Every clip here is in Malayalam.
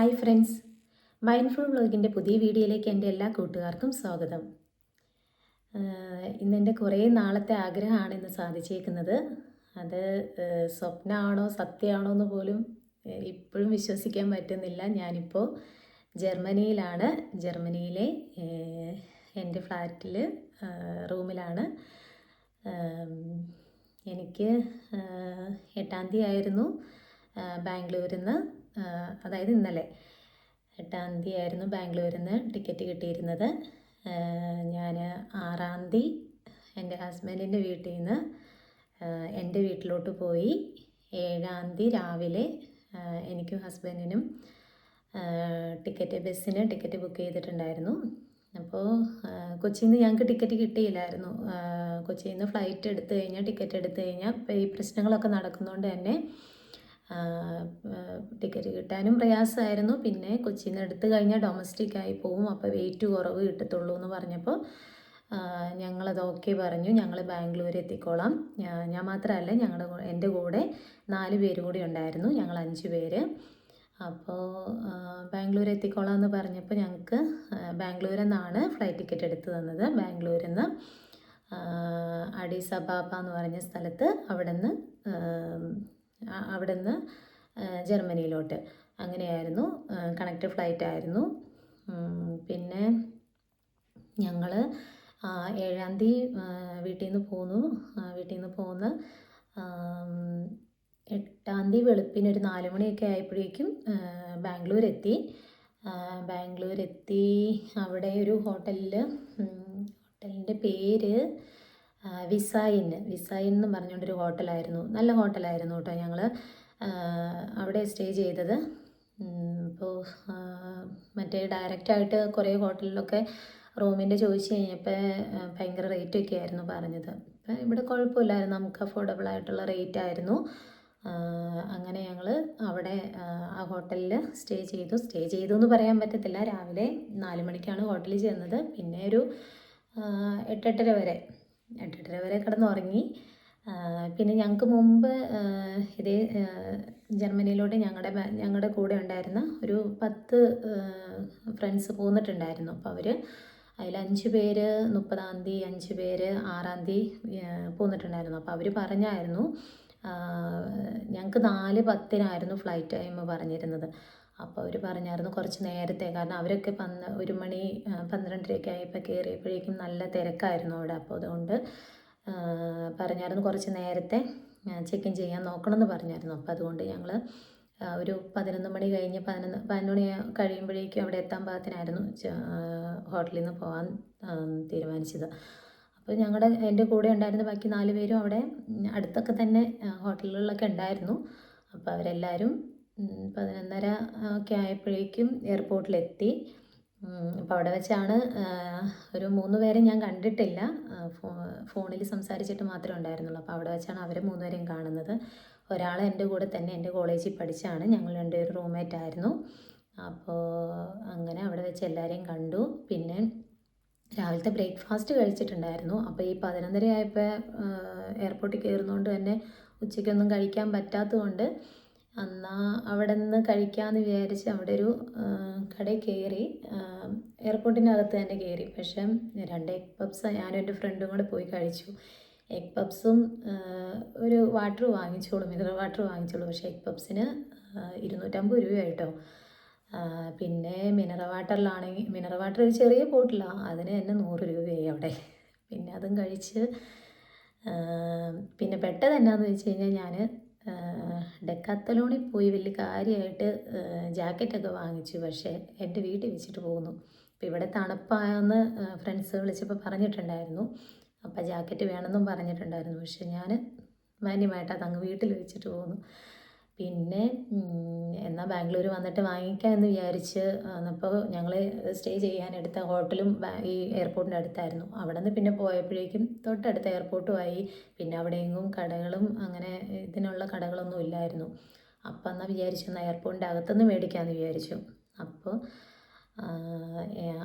ഹായ് ഫ്രണ്ട്സ്, മൈൻഡ്ഫുൾ വ്ളോഗിൻ്റെ പുതിയ വീഡിയോയിലേക്ക് എൻ്റെ എല്ലാ കൂട്ടുകാർക്കും സ്വാഗതം. ഇന്നെൻ്റെ കുറേ നാളത്തെ ആഗ്രഹമാണ് ഇന്ന് സാധിച്ചേക്കുന്നത്. അത് സ്വപ്നമാണോ സത്യമാണോ എന്ന് പോലും ഇപ്പോഴും വിശ്വസിക്കാൻ പറ്റുന്നില്ല. ഞാനിപ്പോൾ ജർമ്മനിയിലാണ്. ജർമ്മനിയിലെ എൻ്റെ ഫ്ലാറ്റിൽ റൂമിലാണ്. എനിക്ക് 8-ാം തീയതി ആയിരുന്നു ബാംഗ്ലൂരിൽ നിന്ന്, അതായത് ഇന്നലെ 8-ാം തീയതി ആയിരുന്നു ബാംഗ്ലൂരിൽ നിന്ന് ടിക്കറ്റ് കിട്ടിയിരുന്നത്. ഞാൻ 6-ാം തീയതി എൻ്റെ ഹസ്ബൻഡിൻ്റെ വീട്ടിൽ നിന്ന് എൻ്റെ വീട്ടിലോട്ട് പോയി. 7-ാം തീയതി രാവിലെ എനിക്കും ഹസ്ബൻഡിനും ബസ്സിന് ടിക്കറ്റ് ബുക്ക് ചെയ്തിട്ടുണ്ടായിരുന്നു. അപ്പോൾ കൊച്ചിയിൽ നിന്ന് ഞങ്ങൾക്ക് ടിക്കറ്റ് കിട്ടിയില്ലായിരുന്നു. കൊച്ചിയിൽ നിന്ന് ഫ്ലൈറ്റ് എടുത്തു കഴിഞ്ഞാൽ ടിക്കറ്റ് എടുത്തു കഴിഞ്ഞാൽ ഈ പ്രശ്നങ്ങളൊക്കെ നടക്കുന്നതുകൊണ്ട് തന്നെ ടിക്കറ്റ് കിട്ടാനും പ്രയാസമായിരുന്നു. പിന്നെ കൊച്ചിയിൽ നിന്ന് എടുത്തു കഴിഞ്ഞാൽ ഡൊമസ്റ്റിക്കായി പോവും, അപ്പോൾ വെയിറ്റ് കുറവ് കിട്ടത്തുള്ളൂ എന്ന് പറഞ്ഞപ്പോൾ ഞങ്ങളത് ഓക്കെ പറഞ്ഞു. ഞങ്ങൾ ബാംഗ്ലൂർ എത്തിക്കോളാം. ഞാൻ മാത്രമല്ല, എൻ്റെ കൂടെ 4 പേര് കൂടി ഉണ്ടായിരുന്നു. ഞങ്ങൾ 5 പേര്. അപ്പോൾ ബാംഗ്ലൂർ എത്തിക്കോളാം എന്ന് പറഞ്ഞപ്പോൾ ഞങ്ങൾക്ക് ബാംഗ്ലൂരിൽ നിന്നാണ് ഫ്ലൈറ്റ് ടിക്കറ്റ് എടുത്ത് തന്നത്. ബാംഗ്ലൂരിൽ നിന്ന് അഡീസ് അബാബ എന്ന് പറഞ്ഞ സ്ഥലത്ത്, അവിടെ നിന്ന് ജർമ്മനിയിലോട്ട് അങ്ങനെയായിരുന്നു. കണക്റ്റഡ് ഫ്ലൈറ്റ് ആയിരുന്നു. പിന്നെ ഞങ്ങൾ 7-ാം തീയതി വീട്ടിൽ നിന്ന് പോന്നു. 8-ാം തീയതി വെളുപ്പിന് ഒരു 4 മണിയൊക്കെ ആയപ്പോഴേക്കും ബാംഗ്ലൂർ എത്തി. അവിടെ ഒരു ഹോട്ടലിൻ്റെ പേര് വിസായിൻ എന്ന് പറഞ്ഞുകൊണ്ടൊരു ഹോട്ടലായിരുന്നു. നല്ല ഹോട്ടലായിരുന്നു കേട്ടോ. ഞങ്ങൾ അവിടെ സ്റ്റേ ചെയ്തത്. ഇപ്പോൾ മറ്റേ ഡയറക്റ്റായിട്ട് കുറേ ഹോട്ടലിലൊക്കെ റൂമിൻ്റെ ചോദിച്ചു കഴിഞ്ഞപ്പോൾ ഭയങ്കര റേറ്റൊക്കെ ആയിരുന്നു പറഞ്ഞത്. അപ്പം ഇവിടെ കുഴപ്പമില്ലായിരുന്നു, നമുക്ക് അഫോർഡബിൾ ആയിട്ടുള്ള റേറ്റ് ആയിരുന്നു. അങ്ങനെ ഞങ്ങൾ അവിടെ ആ ഹോട്ടലിൽ സ്റ്റേ ചെയ്തു എന്ന് പറയാൻ പറ്റത്തില്ല. രാവിലെ 4 മണിക്കാണ് ഹോട്ടലിൽ ചെന്നത്. പിന്നെ ഒരു 8-8:30 വരെ കിടന്നുറങ്ങി. പിന്നെ ഞങ്ങൾക്ക് മുമ്പ് ഇതേ ജർമ്മനിയിലോട്ട് ഞങ്ങളുടെ കൂടെ ഉണ്ടായിരുന്ന ഒരു 10 ഫ്രണ്ട്സ് പോന്നിട്ടുണ്ടായിരുന്നു. അപ്പോൾ അതിൽ 5 പേര് 30-ാം തീയതി, 5 പേര് 6-ാം തീയതി പോന്നിട്ടുണ്ടായിരുന്നു. അപ്പോൾ അവർ പറഞ്ഞായിരുന്നു, ഞങ്ങൾക്ക് 4:10-നായിരുന്നു ഫ്ലൈറ്റ് ടൈം പറഞ്ഞിരുന്നത്. അപ്പോൾ അവർ പറഞ്ഞായിരുന്നു കുറച്ച് നേരത്തെ, കാരണം അവരൊക്കെ 1 മണി 12:30 ആയപ്പോൾ കയറിയപ്പോഴേക്കും നല്ല തിരക്കായിരുന്നു അവിടെ. അപ്പോൾ അതുകൊണ്ട് പറഞ്ഞായിരുന്നു കുറച്ച് നേരത്തെ ചെക്ക് ഇൻ ചെയ്യാൻ നോക്കണമെന്ന് പറഞ്ഞായിരുന്നു. അപ്പോൾ അതുകൊണ്ട് ഞങ്ങൾ ഒരു 11 മണി കഴിഞ്ഞ് 11 മണി കഴിയുമ്പോഴേക്കും അവിടെ എത്താൻ പാകത്തിനായിരുന്നു ഹോട്ടലിൽ നിന്ന് പോകാൻ തീരുമാനിച്ചത്. അപ്പോൾ എൻ്റെ കൂടെ ഉണ്ടായിരുന്ന ബാക്കി 4 പേരും അവിടെ അടുത്തൊക്കെ തന്നെ ഹോട്ടലുകളിലൊക്കെ ഉണ്ടായിരുന്നു. അപ്പോൾ അവരെല്ലാവരും 11:30 ഒക്കെ ആയപ്പോഴേക്കും എയർപോർട്ടിലെത്തി. അപ്പോൾ അവിടെ വെച്ചാണ് ഒരു 3 പേരെ ഞാൻ കണ്ടിട്ടില്ല, ഫോണിൽ സംസാരിച്ചിട്ട് മാത്രമേ ഉണ്ടായിരുന്നുള്ളൂ. അപ്പോൾ അവിടെ വെച്ചാണ് അവരെ 3 പേരെയും കാണുന്നത്. ഒരാൾ എൻ്റെ കൂടെ തന്നെ എൻ്റെ കോളേജിൽ പഠിച്ചാണ്. ഞങ്ങൾ 2 പേരും റൂംമേറ്റ് ആയിരുന്നു. അപ്പോൾ അങ്ങനെ അവിടെ വെച്ച് എല്ലാവരെയും കണ്ടു. പിന്നെ രാവിലത്തെ ബ്രേക്ക്ഫാസ്റ്റ് കഴിച്ചിട്ടുണ്ടായിരുന്നു. അപ്പോൾ ഈ 11:30 ആയപ്പോൾ എയർപോർട്ടിൽ കയറുന്നതുകൊണ്ട് തന്നെ ഉച്ചയ്ക്കൊന്നും കഴിക്കാൻ പറ്റാത്തതുകൊണ്ട് അവിടെ നിന്ന് കഴിക്കാമെന്ന് വിചാരിച്ച് അവിടെ ഒരു കടയിൽ കയറി. എയർപോർട്ടിൻ്റെ അകത്ത് തന്നെ കയറി. പക്ഷേ 2 എഗ് പപ്സ് ഞാനും എൻ്റെ ഫ്രണ്ടും കൂടെ പോയി കഴിച്ചു. എഗ് പപ്സും ഒരു വാട്ടർ വാങ്ങിച്ചോളൂ, മിനറൽ വാട്ടർ വാങ്ങിച്ചോളൂ. പക്ഷേ എഗ് പപ്സിന് 250 രൂപയായിട്ടോ. പിന്നെ മിനറൽ വാട്ടർ ഒരു ചെറിയ ബോട്ടിലാണ്, അതിന് തന്നെ 100 രൂപയായി അവിടെ. പിന്നെ അതും കഴിച്ച് പിന്നെ പെട്ടത് എന്നാന്ന് വെച്ച് കഴിഞ്ഞാൽ ഞാൻ ഡെക്കാത്തലോണിൽ പോയി വലിയ കാര്യമായിട്ട് ജാക്കറ്റൊക്കെ വാങ്ങിച്ചു. പക്ഷേ എൻ്റെ വീട്ടിൽ വെച്ചിട്ട് പോന്നു. അപ്പോൾ ഇവിടെ തണുപ്പായെന്ന് ഫ്രണ്ട്സ് വിളിച്ചപ്പോൾ പറഞ്ഞിട്ടുണ്ടായിരുന്നു. അപ്പോൾ ജാക്കറ്റ് വേണമെന്നും പറഞ്ഞിട്ടുണ്ടായിരുന്നു. പക്ഷെ ഞാൻ മാന്യമായിട്ട് അതങ്ങ് വീട്ടിൽ വെച്ചിട്ട് പോന്നു. പിന്നെ എന്നാൽ ബാംഗ്ലൂർ വന്നിട്ട് വാങ്ങിക്കാമെന്ന് വിചാരിച്ച് അപ്പോൾ ഞങ്ങൾ സ്റ്റേ ചെയ്യാനെടുത്ത ഹോട്ടലും ഈ എയർപോർട്ടിൻ്റെ അടുത്തായിരുന്നു. അവിടെ നിന്ന് പിന്നെ പോയപ്പോഴേക്കും തൊട്ടടുത്ത എയർപോർട്ടുമായി. പിന്നെ അവിടെയെങ്ങും കടകളും അങ്ങനെ ഇതിനുള്ള കടകളൊന്നും ഇല്ലായിരുന്നു. അപ്പോൾ എന്നാൽ വിചാരിച്ചു എന്നാൽ എയർപോർട്ടിൻ്റെ അകത്തുനിന്ന് മേടിക്കാമെന്ന് വിചാരിച്ചു. അപ്പോൾ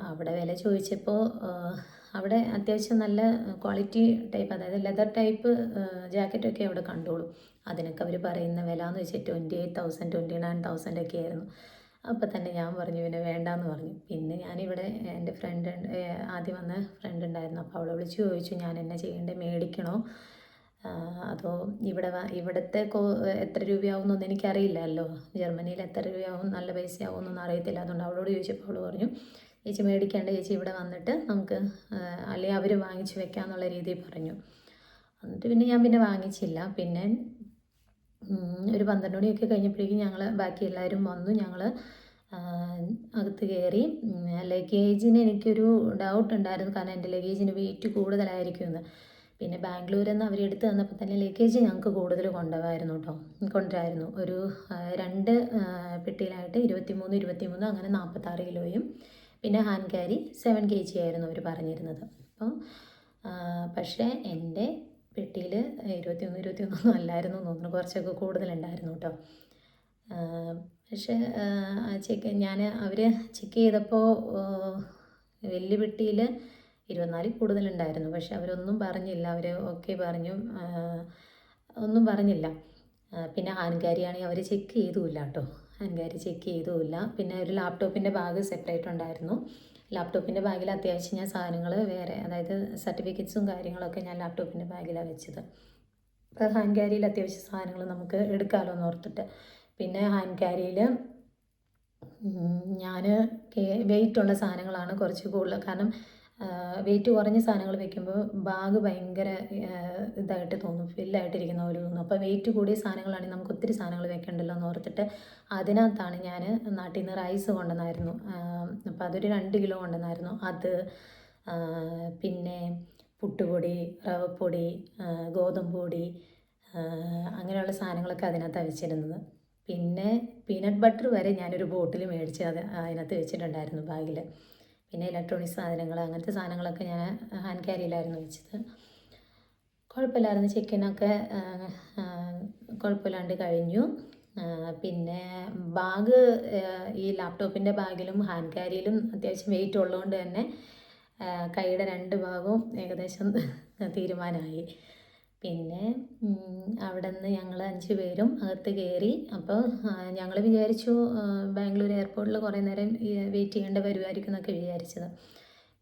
അവിടെ വില ചോദിച്ചപ്പോൾ അവിടെ അത്യാവശ്യം നല്ല ക്വാളിറ്റി ടൈപ്പ്, അതായത് ലെതർ ടൈപ്പ് ജാക്കറ്റൊക്കെ അവിടെ കണ്ടോളൂ. അതിനൊക്കെ അവർ പറയുന്ന വില എന്ന് വെച്ചാൽ 28,000 29,000 ഒക്കെ ആയിരുന്നു. അപ്പം തന്നെ ഞാൻ പറഞ്ഞു പിന്നെ വേണ്ടാന്ന് പറഞ്ഞു. പിന്നെ ഞാനിവിടെ എൻ്റെ ഫ്രണ്ട് ആദ്യം വന്ന ഫ്രണ്ട് ഉണ്ടായിരുന്നു. അപ്പോൾ അവളെ വിളിച്ച് ചോദിച്ചു ഞാൻ എന്നാ ചെയ്യേണ്ടത്, മേടിക്കണോ അതോ ഇവിടുത്തെ എത്ര രൂപയാവുമെന്നൊന്നും എനിക്കറിയില്ലല്ലോ. ജർമ്മനിയിൽ എത്ര രൂപയാവും, നല്ല പൈസയാവുമെന്നൊന്നും അറിയത്തില്ല. അതുകൊണ്ട് അവളോട് ചോദിച്ചപ്പോൾ അവൾ പറഞ്ഞു ചേച്ചി മേടിക്കേണ്ട, ചേച്ചി ഇവിടെ വന്നിട്ട് നമുക്ക് അല്ലെങ്കിൽ അവർ വാങ്ങിച്ച് വെക്കാമെന്നുള്ള രീതിയിൽ പറഞ്ഞു. എന്നിട്ട് പിന്നെ ഞാൻ വാങ്ങിച്ചില്ല. പിന്നെ ഒരു 12 മണിയൊക്കെ കഴിഞ്ഞപ്പോഴേക്കും ബാക്കി എല്ലാവരും വന്നു. ഞങ്ങൾ അകത്ത് കയറി. ലഗേജിന് എനിക്കൊരു ഡൗട്ട് ഉണ്ടായിരുന്നു, കാരണം എൻ്റെ ലഗേജിന് വെയിറ്റ് കൂടുതലായിരിക്കുമെന്ന്. പിന്നെ ബാംഗ്ലൂരിൽ നിന്ന് അവരെടുത്ത് തന്നപ്പോൾ തന്നെ ലഗേജ് ഞങ്ങൾക്ക് കൂടുതൽ കൊണ്ടുവരായിരുന്നു. ഒരു 2 പെട്ടിയിലായിട്ട് 23 അങ്ങനെ 46 കിലോയും പിന്നെ ഹാൻഡ് ക്യാരി 7 kg ആയിരുന്നു അവർ പറഞ്ഞിരുന്നത്. അപ്പോൾ പക്ഷേ എൻ്റെ പെട്ടിയിൽ 21 അല്ലായിരുന്നു തോന്നുന്നു, കുറച്ചൊക്കെ കൂടുതലുണ്ടായിരുന്നു കേട്ടോ. പക്ഷേ അവർ ചെക്ക് ചെയ്തപ്പോൾ വലിയ പെട്ടിയിൽ 24 കൂടുതലുണ്ടായിരുന്നു. പക്ഷെ അവരൊന്നും പറഞ്ഞില്ല, അവർ ഓക്കെ പറഞ്ഞു, ഒന്നും പറഞ്ഞില്ല. പിന്നെ ഹാൻഡ് ക്യാരി ആണെങ്കിൽ അവർ ചെക്ക് ചെയ്തുമില്ല കേട്ടോ, ഹാൻഡ് ക്യാരി ചെക്ക് ചെയ്തുമില്ല. പിന്നെ ഒരു ലാപ്ടോപ്പിൻ്റെ ബാഗ് സെപ്പറേറ്റ് ഉണ്ടായിരുന്നു. ലാപ്ടോപ്പിൻ്റെ ബാഗിൽ അത്യാവശ്യം ഞാൻ സാധനങ്ങൾ വേറെ, അതായത് സർട്ടിഫിക്കറ്റ്സും കാര്യങ്ങളൊക്കെ ഞാൻ ലാപ്ടോപ്പിൻ്റെ ബാഗിലാണ് വെച്ചത്. അപ്പോൾ ഹാൻഡ് ക്യാരിയിൽ അത്യാവശ്യം സാധനങ്ങൾ നമുക്ക് എടുക്കാമല്ലോ എന്ന് ഓർത്തിട്ട്. പിന്നെ ഹാൻഡ് ക്യാരിയിൽ ഞാൻ വെയിറ്റുള്ള സാധനങ്ങളാണ് കുറച്ച് കൂടുതൽ, കാരണം വെയിറ്റ് കുറഞ്ഞ സാധനങ്ങൾ വെക്കുമ്പോൾ ബാഗ് ഭയങ്കര ഇതായിട്ട് തോന്നും, ഫില്ലായിട്ടിരിക്കുന്ന പോലെ തോന്നും. അപ്പോൾ വെയിറ്റ് കൂടിയ സാധനങ്ങളാണെങ്കിൽ നമുക്ക് ഒത്തിരി സാധനങ്ങൾ വെക്കണ്ടല്ലോ എന്ന് ഓർത്തിട്ട് അതിനകത്താണ് ഞാൻ നാട്ടിൽ നിന്ന് റൈസ് കൊണ്ടുവന്നായിരുന്നു. അപ്പോൾ അതൊരു 2 കിലോ കൊണ്ടുവന്നായിരുന്നു. അത് പിന്നെ പുട്ടുപൊടി, റവപ്പൊടി, ഗോതമ്പ് പൊടി, അങ്ങനെയുള്ള സാധനങ്ങളൊക്കെ അതിനകത്താണ് വെച്ചിരുന്നത്. പിന്നെ പീനട്ട് ബട്ടർ വരെ ഞാനൊരു ബോട്ടിൽ മേടിച്ച് അതിനകത്ത് വെച്ചിട്ടുണ്ടായിരുന്നു ബാഗിൽ. പിന്നെ ഇലക്ട്രോണിക് സാധനങ്ങൾ, അങ്ങനത്തെ സാധനങ്ങളൊക്കെ ഞാൻ ഹാൻഡ് ക്യാരിയിലായിരുന്നു വെച്ചത്. കുഴപ്പമില്ലായിരുന്നു, ചിക്കനൊക്കെ കുഴപ്പമില്ലാണ്ട് കഴിഞ്ഞു. പിന്നെ ബാഗ് ഈ ലാപ്ടോപ്പിൻ്റെ ബാഗിലും ഹാൻഡ് ക്യാരിയിലും അത്യാവശ്യം വെയിറ്റ് ഉള്ളതുകൊണ്ട് തന്നെ കൈയുടെ 2 ഭാഗവും ഏകദേശം തീരുമാനമായി. പിന്നെ അവിടെ നിന്ന് ഞങ്ങൾ 5 പേരും അകത്ത് കയറി. അപ്പോൾ ഞങ്ങൾ വിചാരിച്ചു ബാംഗ്ലൂർ എയർപോർട്ടിൽ കുറേ നേരം വെയിറ്റ് ചെയ്യേണ്ടി വരുമായിരിക്കും എന്നൊക്കെ വിചാരിച്ചത്.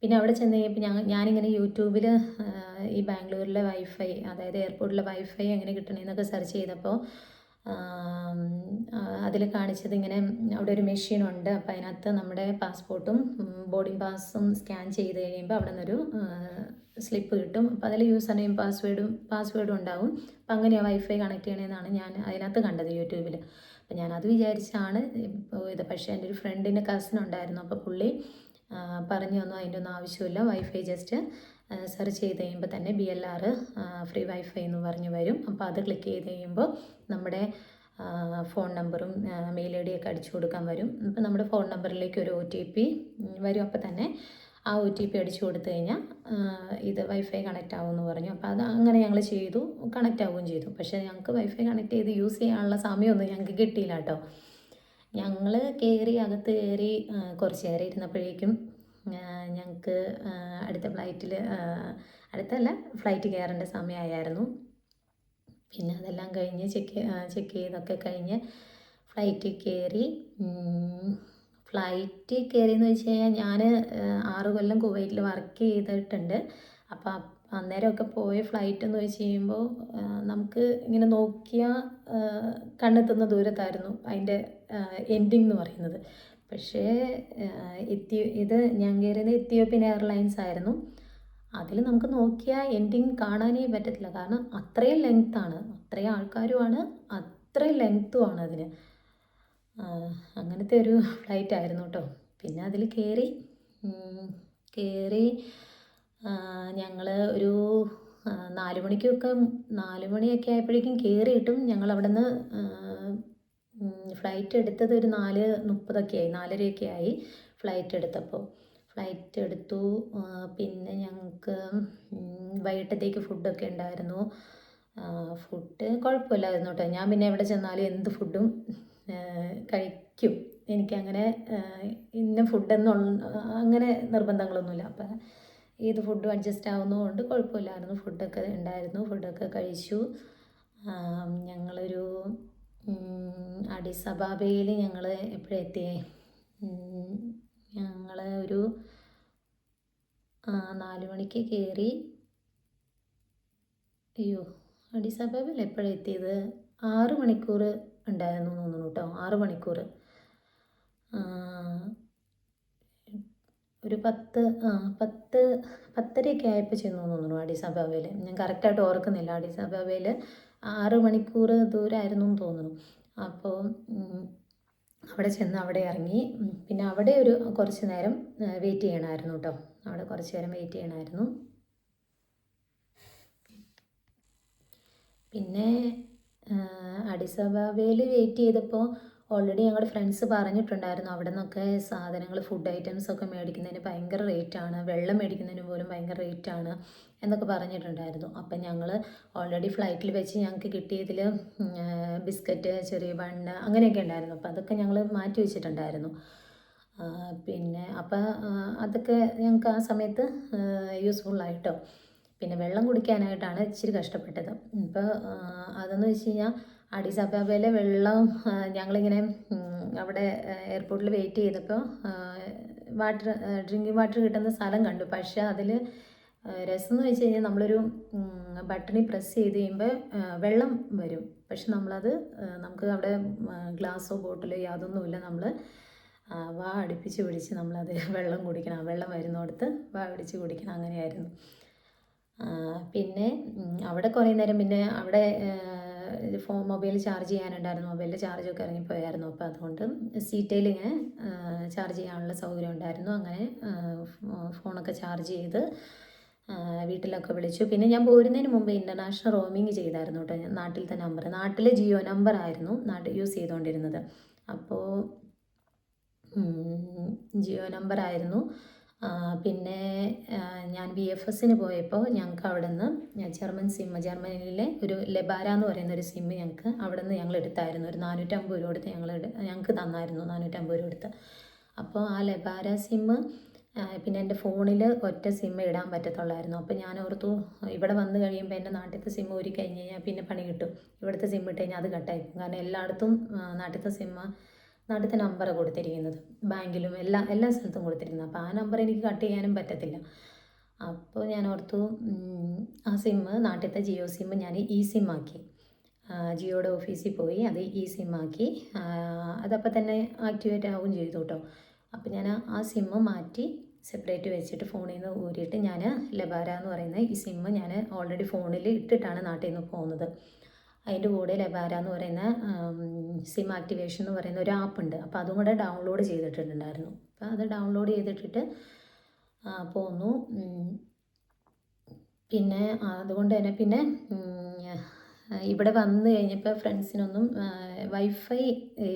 പിന്നെ അവിടെ ചെന്ന് കഴിഞ്ഞപ്പോൾ ഞാനിങ്ങനെ യൂട്യൂബിൽ ഈ ബാംഗ്ലൂരിലെ വൈഫൈ, അതായത് എയർപോർട്ടിലെ വൈഫൈ എങ്ങനെ കിട്ടണമെന്നൊക്കെ സെർച്ച് ചെയ്തപ്പോൾ അതിൽ കാണിച്ചത് ഇങ്ങനെ അവിടെ ഒരു മെഷീനുണ്ട്. അപ്പോൾ അതിനകത്ത് നമ്മുടെ പാസ്പോർട്ടും ബോർഡിംഗ് പാസും സ്കാൻ ചെയ്ത് കഴിയുമ്പോൾ അവിടെ നിന്നൊരു സ്ലിപ്പ് കിട്ടും. അപ്പോൾ അതിൽ യൂസർ നെയിം പാസ്വേഡും ഉണ്ടാവും. അപ്പോൾ അങ്ങനെയാണ് വൈഫൈ കണക്ട് ചെയ്യണമെന്നാണ് ഞാൻ അതിനകത്ത് കണ്ടത് യൂട്യൂബിൽ. അപ്പോൾ ഞാനത് വിചാരിച്ചാണ് ഇത്. പക്ഷേ എൻ്റെ ഒരു ഫ്രണ്ടിൻ്റെ കസിൻ ഉണ്ടായിരുന്നു. അപ്പോൾ പുള്ളി പറഞ്ഞു തന്നു അതിൻ്റെ ഒന്നും ആവശ്യമില്ല, വൈഫൈ ജസ്റ്റ് സെർച്ച് ചെയ്ത് കഴിയുമ്പോൾ തന്നെ BLR ഫ്രീ വൈഫൈ എന്ന് പറഞ്ഞ് വരും. അപ്പോൾ അത് ക്ലിക്ക് ചെയ്ത് കഴിയുമ്പോൾ നമ്മുടെ ഫോൺ നമ്പറും മെയിൽ ID ഒക്കെ അടിച്ചു കൊടുക്കാൻ വരും. അപ്പോൾ നമ്മുടെ ഫോൺ നമ്പറിലേക്ക് ഒരു OTP വരും. അപ്പോൾ തന്നെ ആ OTP അടിച്ചു കൊടുത്തു കഴിഞ്ഞാൽ ഇത് വൈഫൈ കണക്റ്റ് ആവുമെന്ന് പറഞ്ഞു. അപ്പോൾ അത് അങ്ങനെ ഞങ്ങൾ ചെയ്തു, കണക്റ്റ് ആവുകയും ചെയ്തു. പക്ഷേ ഞങ്ങൾക്ക് വൈഫൈ കണക്ട് ചെയ്ത് യൂസ് ചെയ്യാനുള്ള സമയമൊന്നും ഞങ്ങൾക്ക് കിട്ടിയില്ല കേട്ടോ. ഞങ്ങൾ അകത്ത് കയറി കുറച്ച് നേരം ഇരുന്നപ്പോഴേക്കും ഞങ്ങൾക്ക് അടുത്ത ഫ്ലൈറ്റ് കയറേണ്ട സമയമായിരുന്നു. പിന്നെ അതെല്ലാം കഴിഞ്ഞ് ചെക്ക് ചെയ്തൊക്കെ കഴിഞ്ഞ് ഫ്ലൈറ്റിൽ കയറി. ഫ്ലൈറ്റിൽ കയറിയെന്ന് വെച്ച് കഴിഞ്ഞാൽ ഞാൻ 6 കൊല്ലം കുവൈറ്റിൽ വർക്ക് ചെയ്തിട്ടുണ്ട്. അപ്പോൾ അന്നേരമൊക്കെ പോയ ഫ്ലൈറ്റ് എന്ന് വെച്ച് കഴിയുമ്പോൾ നമുക്ക് ഇങ്ങനെ നോക്കിയാൽ കണ്ണെത്തുന്ന ദൂരത്തായിരുന്നു അതിൻ്റെ എൻഡിങ് എന്ന് പറയുന്നത്. പക്ഷേ ഇത് ഞാൻ കയറിയത് എത്യോപ്യൻ എയർലൈൻസ് ആയിരുന്നു. അതിൽ നമുക്ക് നോക്കിയാൽ എൻഡിങ് കാണാനേ പറ്റത്തില്ല, കാരണം അത്രയും ലെങ്ത്താണ്, അത്രയും ആൾക്കാരുമാണ്, അത്രയും ലെങ്ത്തുമാണ് അതിന്. അങ്ങനത്തെ ഒരു ഫ്ലൈറ്റ് ആയിരുന്നു കേട്ടോ. പിന്നെ അതിൽ കയറി ഞങ്ങൾ ഒരു 4 മണിയൊക്കെ ആയപ്പോഴേക്കും കയറിയിട്ടും ഞങ്ങൾ അവിടെ നിന്ന് ഫ്ലൈറ്റ് എടുത്തത് ഒരു 4:30 ആയി, 4:30 ആയി ഫ്ലൈറ്റ് എടുത്തപ്പോൾ. ഫ്ലൈറ്റ് എടുത്തു. പിന്നെ ഞങ്ങൾക്ക് വൈകിട്ടത്തേക്ക് ഫുഡൊക്കെ ഉണ്ടായിരുന്നു. ഫുഡ് കുഴപ്പമില്ലായിരുന്നു കേട്ടോ. ഞാൻ പിന്നെ എവിടെ ചെന്നാലും എന്ത് ഫുഡും കഴിക്കും. എനിക്കങ്ങനെ ഇന്ന അങ്ങനെ നിർബന്ധങ്ങളൊന്നുമില്ല. അപ്പം ഏത് ഫുഡും അഡ്ജസ്റ്റ് ആവുന്നതുകൊണ്ട് കുഴപ്പമില്ലായിരുന്നു. ഫുഡൊക്കെ ഉണ്ടായിരുന്നു, ഫുഡൊക്കെ കഴിച്ചു. ഞങ്ങളൊരു അഡിസ് അബാബയിൽ ഞങ്ങൾ എപ്പോഴെത്തിയേ? ഞങ്ങൾ ഒരു 4 മണിക്ക് കയറി. അയ്യോ, അഡിസ് അബാബയിൽ എപ്പോഴാണ് എത്തിയത്? 6 മണിക്കൂർ ഉണ്ടായിരുന്നു തോന്നുന്നു കേട്ടോ. 6 മണിക്കൂർ. ഒരു 10:30ഒക്കെ ആയപ്പോൾ ചെന്നു തോന്നുന്നു അഡിസ് അബാബയിൽ. ഞാൻ കറക്റ്റായിട്ട് ഓർക്കുന്നില്ല. അഡിസ് അബാബയിൽ 6 മണിക്കൂർ ദൂരമായിരുന്നു എന്ന് തോന്നുന്നു. അപ്പോൾ അവിടെ ചെന്ന് അവിടെ ഇറങ്ങി. പിന്നെ അവിടെ ഒരു കുറച്ച് നേരം വെയിറ്റ് ചെയ്യണമായിരുന്നു കേട്ടോ. അവിടെ കുറച്ച് നേരം വെയിറ്റ് ചെയ്യണമായിരുന്നു. പിന്നെ അഡിസ് അബാബയിൽ വെയിറ്റ് ചെയ്തപ്പോൾ ഓൾറെഡി ഞങ്ങളുടെ ഫ്രണ്ട്സ് പറഞ്ഞിട്ടുണ്ടായിരുന്നു അവിടെ നിന്നൊക്കെ സാധനങ്ങൾ, ഫുഡ് ഐറ്റംസൊക്കെ മേടിക്കുന്നതിന് ഭയങ്കര റേറ്റാണ്, വെള്ളം മേടിക്കുന്നതിന് പോലും ഭയങ്കര റേറ്റാണ് എന്നൊക്കെ പറഞ്ഞിട്ടുണ്ടായിരുന്നു. അപ്പം ഞങ്ങൾ ഓൾറെഡി ഫ്ലൈറ്റിൽ വെച്ച് ഞങ്ങൾക്ക് കിട്ടിയതിൽ ബിസ്ക്കറ്റ്, ചെറിയ ബണ്ണ് അങ്ങനെയൊക്കെ ഉണ്ടായിരുന്നു. അപ്പോൾ അതൊക്കെ ഞങ്ങൾ മാറ്റി വെച്ചിട്ടുണ്ടായിരുന്നു. പിന്നെ അപ്പം അതൊക്കെ ഞങ്ങൾക്ക് ആ സമയത്ത് യൂസ്ഫുള്ളായിട്ടോ. പിന്നെ വെള്ളം കുടിക്കാനായിട്ടാണ് ഇച്ചിരി കഷ്ടപ്പെട്ടത്. ഇപ്പോൾ അതെന്ന് വെച്ച് കഴിഞ്ഞാൽ അഡിസ് അബാബയിലെ വെള്ളം ഞങ്ങളിങ്ങനെ അവിടെ എയർപോർട്ടിൽ വെയിറ്റ് ചെയ്തപ്പോൾ ഡ്രിങ്കിങ് വാട്ടർ കിട്ടുന്ന സ്ഥലം കണ്ടു. പക്ഷേ അതിൽ രസം എന്ന് വെച്ച് കഴിഞ്ഞാൽ നമ്മളൊരു ബട്ടണിൽ പ്രസ് ചെയ്ത് കഴിയുമ്പോൾ വെള്ളം വരും. പക്ഷെ നമുക്ക് അവിടെ ഗ്ലാസ്സോ ബോട്ടിലോ യാതൊന്നുമില്ല. നമ്മൾ വാ അടുപ്പിച്ച് പിടിച്ച് നമ്മളത് വെള്ളം കുടിക്കണം. വെള്ളം വരുന്നിടത്ത് വാ പിടിച്ച് കുടിക്കണം. അങ്ങനെയായിരുന്നു. പിന്നെ അവിടെ കുറേ നേരം, പിന്നെ അവിടെ മൊബൈൽ ചാർജ് ചെയ്യാനുണ്ടായിരുന്നു. മൊബൈലിൻ്റെ ചാർജൊക്കെ ഇറങ്ങിപ്പോയായിരുന്നു. അപ്പോൾ അതുകൊണ്ട് സീറ്റയിൽ ഇങ്ങനെ ചാർജ് ചെയ്യാനുള്ള സൗകര്യം ഉണ്ടായിരുന്നു. അങ്ങനെ ഫോണൊക്കെ ചാർജ് ചെയ്ത് വീട്ടിലൊക്കെ വിളിച്ചു. പിന്നെ ഞാൻ പോരുന്നതിന് മുമ്പ് ഇൻ്റർനാഷണൽ റോമിങ് ചെയ്തായിരുന്നു കേട്ടോ. നാട്ടിലത്തെ നമ്പർ, നാട്ടിലെ ജിയോ നമ്പറായിരുന്നു യൂസ് ചെയ്തുകൊണ്ടിരുന്നത്. അപ്പോൾ ജിയോ നമ്പറായിരുന്നു. പിന്നെ ഞാൻ VFSന് പോയപ്പോൾ ഞങ്ങൾക്ക് അവിടെ നിന്ന് ജർമ്മനിയിലെ ഒരു ലെബാര എന്ന് പറയുന്ന ഒരു സിമ്മ് ഞങ്ങൾക്ക് അവിടെ നിന്ന് ഞങ്ങൾ എടുത്തായിരുന്നു. ഒരു 450 രൂപ കൊടുത്ത് ഞങ്ങൾക്ക് തന്നായിരുന്നു. 450 രൂപ കൊടുത്ത്. അപ്പോൾ ആ ലെബാര സിമ്മ് പിന്നെ എൻ്റെ ഫോണിൽ ഒറ്റ സിമ്മ് ഇടാൻ പറ്റത്തുള്ളായിരുന്നു. അപ്പോൾ ഞാൻ ഓർത്തു ഇവിടെ വന്ന് കഴിയുമ്പോൾ എൻ്റെ നാട്ടിലത്തെ സിമ്മ് ഊരി കഴിഞ്ഞ് കഴിഞ്ഞാൽ പിന്നെ പണി കിട്ടും. ഇവിടുത്തെ സിമ്മ് ഇട്ട് കഴിഞ്ഞാൽ അത് കട്ടായിക്കും. കാരണം എല്ലായിടത്തും നാട്ടിലത്തെ നമ്പറാണ് കൊടുത്തിരിക്കുന്നത്. ബാങ്കിലും എല്ലാ സ്ഥലത്തും കൊടുത്തിരിക്കുന്നത്. അപ്പോൾ ആ നമ്പർ എനിക്ക് കട്ട് ചെയ്യാനും പറ്റത്തില്ല. അപ്പോൾ ഞാൻ ഓർത്തു ആ സിമ്മ്, നാട്ടിലത്തെ ജിയോ സിമ്മ് ഞാൻ സിമ്മാക്കി. ജിയോയുടെ ഓഫീസിൽ പോയി അത് സിമ്മാക്കി. അതപ്പോൾ തന്നെ ആക്ടിവേറ്റ് ആവുകയും ചെയ്തു കേട്ടോ. അപ്പോൾ ഞാൻ ആ സിമ്മ് മാറ്റി സെപ്പറേറ്റ് വെച്ചിട്ട് ഫോണിൽ നിന്ന് ഊരിയിട്ട് ഞാൻ ലെബാര എന്ന് പറയുന്ന ഈ സിമ്മ് ഞാൻ ഓൾറെഡി ഫോണിൽ ഇട്ടിട്ടാണ് നാട്ടിൽ നിന്ന് പോകുന്നത്. അതിൻ്റെ കൂടെ ലെബാര എന്ന് പറയുന്ന സിം ആക്ടിവേഷൻ എന്ന് പറയുന്ന ഒരു ആപ്പുണ്ട്. അപ്പോൾ അതും കൂടെ ഡൗൺലോഡ് ചെയ്തിട്ടുണ്ടായിരുന്നു. അപ്പോൾ അത് ഡൗൺലോഡ് ചെയ്തിട്ടിട്ട് പോന്നു. പിന്നെ അതുകൊണ്ട് തന്നെ പിന്നെ ഇവിടെ വന്നു കഴിഞ്ഞപ്പോൾ ഫ്രണ്ട്സിനൊന്നും വൈഫൈ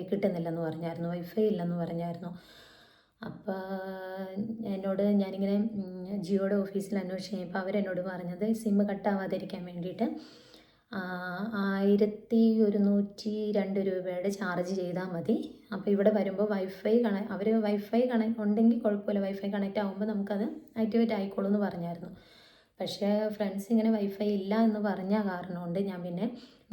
കിട്ടുന്നില്ലെന്ന് പറഞ്ഞായിരുന്നു. വൈഫൈ ഇല്ലെന്ന് പറഞ്ഞായിരുന്നു. അപ്പോൾ ഞാനിങ്ങനെ ജിയോയുടെ ഓഫീസിൽ അന്വേഷിച്ച് കഴിഞ്ഞപ്പോൾ അവരെന്നോട് പറഞ്ഞത് സിമ്മ് കട്ടാവാതിരിക്കാൻ വേണ്ടിയിട്ട് 1102 രൂപയുടെ ചാർജ് ചെയ്താൽ മതി. അപ്പോൾ ഇവിടെ വരുമ്പോൾ വൈഫൈ ഉണ്ടെങ്കിൽ കുഴപ്പമില്ല, വൈഫൈ കണക്റ്റ് ആകുമ്പോൾ നമുക്കത് ആക്ടിവേറ്റ് ആയിക്കോളൂ എന്ന് പറഞ്ഞായിരുന്നു. പക്ഷേ ഫ്രണ്ട്സ് ഇങ്ങനെ വൈഫൈ ഇല്ല എന്ന് പറഞ്ഞ കാരണം കൊണ്ട് ഞാൻ പിന്നെ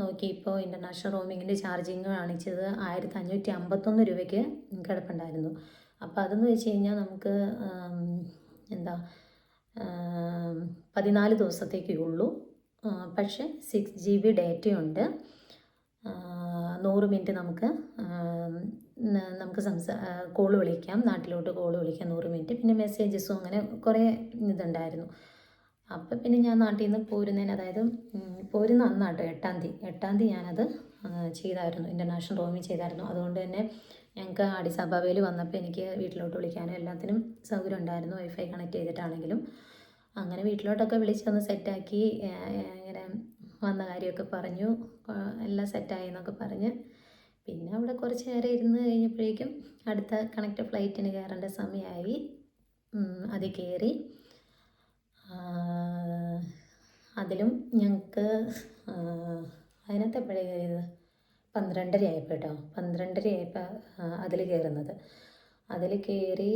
നോക്കിയപ്പോൾ ഇൻ്റർനാഷണൽ റോമിങ്ങിൻ്റെ ചാർജിങ് കാണിച്ചത് 1551 രൂപയ്ക്ക് കിടപ്പുണ്ടായിരുന്നു. അപ്പോൾ അതെന്ന് വെച്ച് കഴിഞ്ഞാൽ നമുക്ക് 14 ദിവസത്തേക്കേ ഉള്ളൂ. പക്ഷേ 6 GB ഡേറ്റയുണ്ട്. 100 മിനിറ്റ് നമുക്ക് കോൾ വിളിക്കാം, നാട്ടിലോട്ട് കോൾ വിളിക്കാം 100 മിനിറ്റ്. പിന്നെ മെസ്സേജസും അങ്ങനെ കുറേ ഇതുണ്ടായിരുന്നു. അപ്പം പിന്നെ ഞാൻ നാട്ടിൽ നിന്ന് പോരുന്നതിന്, അതായത് പോരുന്ന അന്നാട്ടോ 8-ാം തീയതി ഞാനത് ചെയ്തായിരുന്നു, ഇൻ്റർനാഷണൽ റോമിങ് ചെയ്തായിരുന്നു. അതുകൊണ്ട് തന്നെ ഞങ്ങൾക്ക് അഡിസ് അബാബയിൽ വന്നപ്പോൾ എനിക്ക് വീട്ടിലോട്ട് വിളിക്കാനും എല്ലാത്തിനും സൗകര്യം ഉണ്ടായിരുന്നു, വൈഫൈ കണക്ട് ചെയ്തിട്ടാണെങ്കിലും. അങ്ങനെ വീട്ടിലോട്ടൊക്കെ വിളിച്ചൊന്ന് സെറ്റാക്കി ഇങ്ങനെ വന്ന കാര്യമൊക്കെ പറഞ്ഞു, എല്ലാം സെറ്റായി എന്നൊക്കെ പറഞ്ഞ് പിന്നെ അവിടെ കുറച്ച് നേരം ഇരുന്ന് കഴിഞ്ഞപ്പോഴേക്കും അടുത്ത കണക്ട് ഫ്ലൈറ്റിന് കയറേണ്ട സമയമായി. അതിൽ കയറി. അതിലും ഞങ്ങൾക്ക് അതിനകത്ത് എപ്പോഴാണ് കയറിയത്? 12:30 ആയപ്പോൾ കേട്ടോ. 12:30 ആയപ്പോൾ അതിൽ കയറുന്നത്. അതിൽ കയറി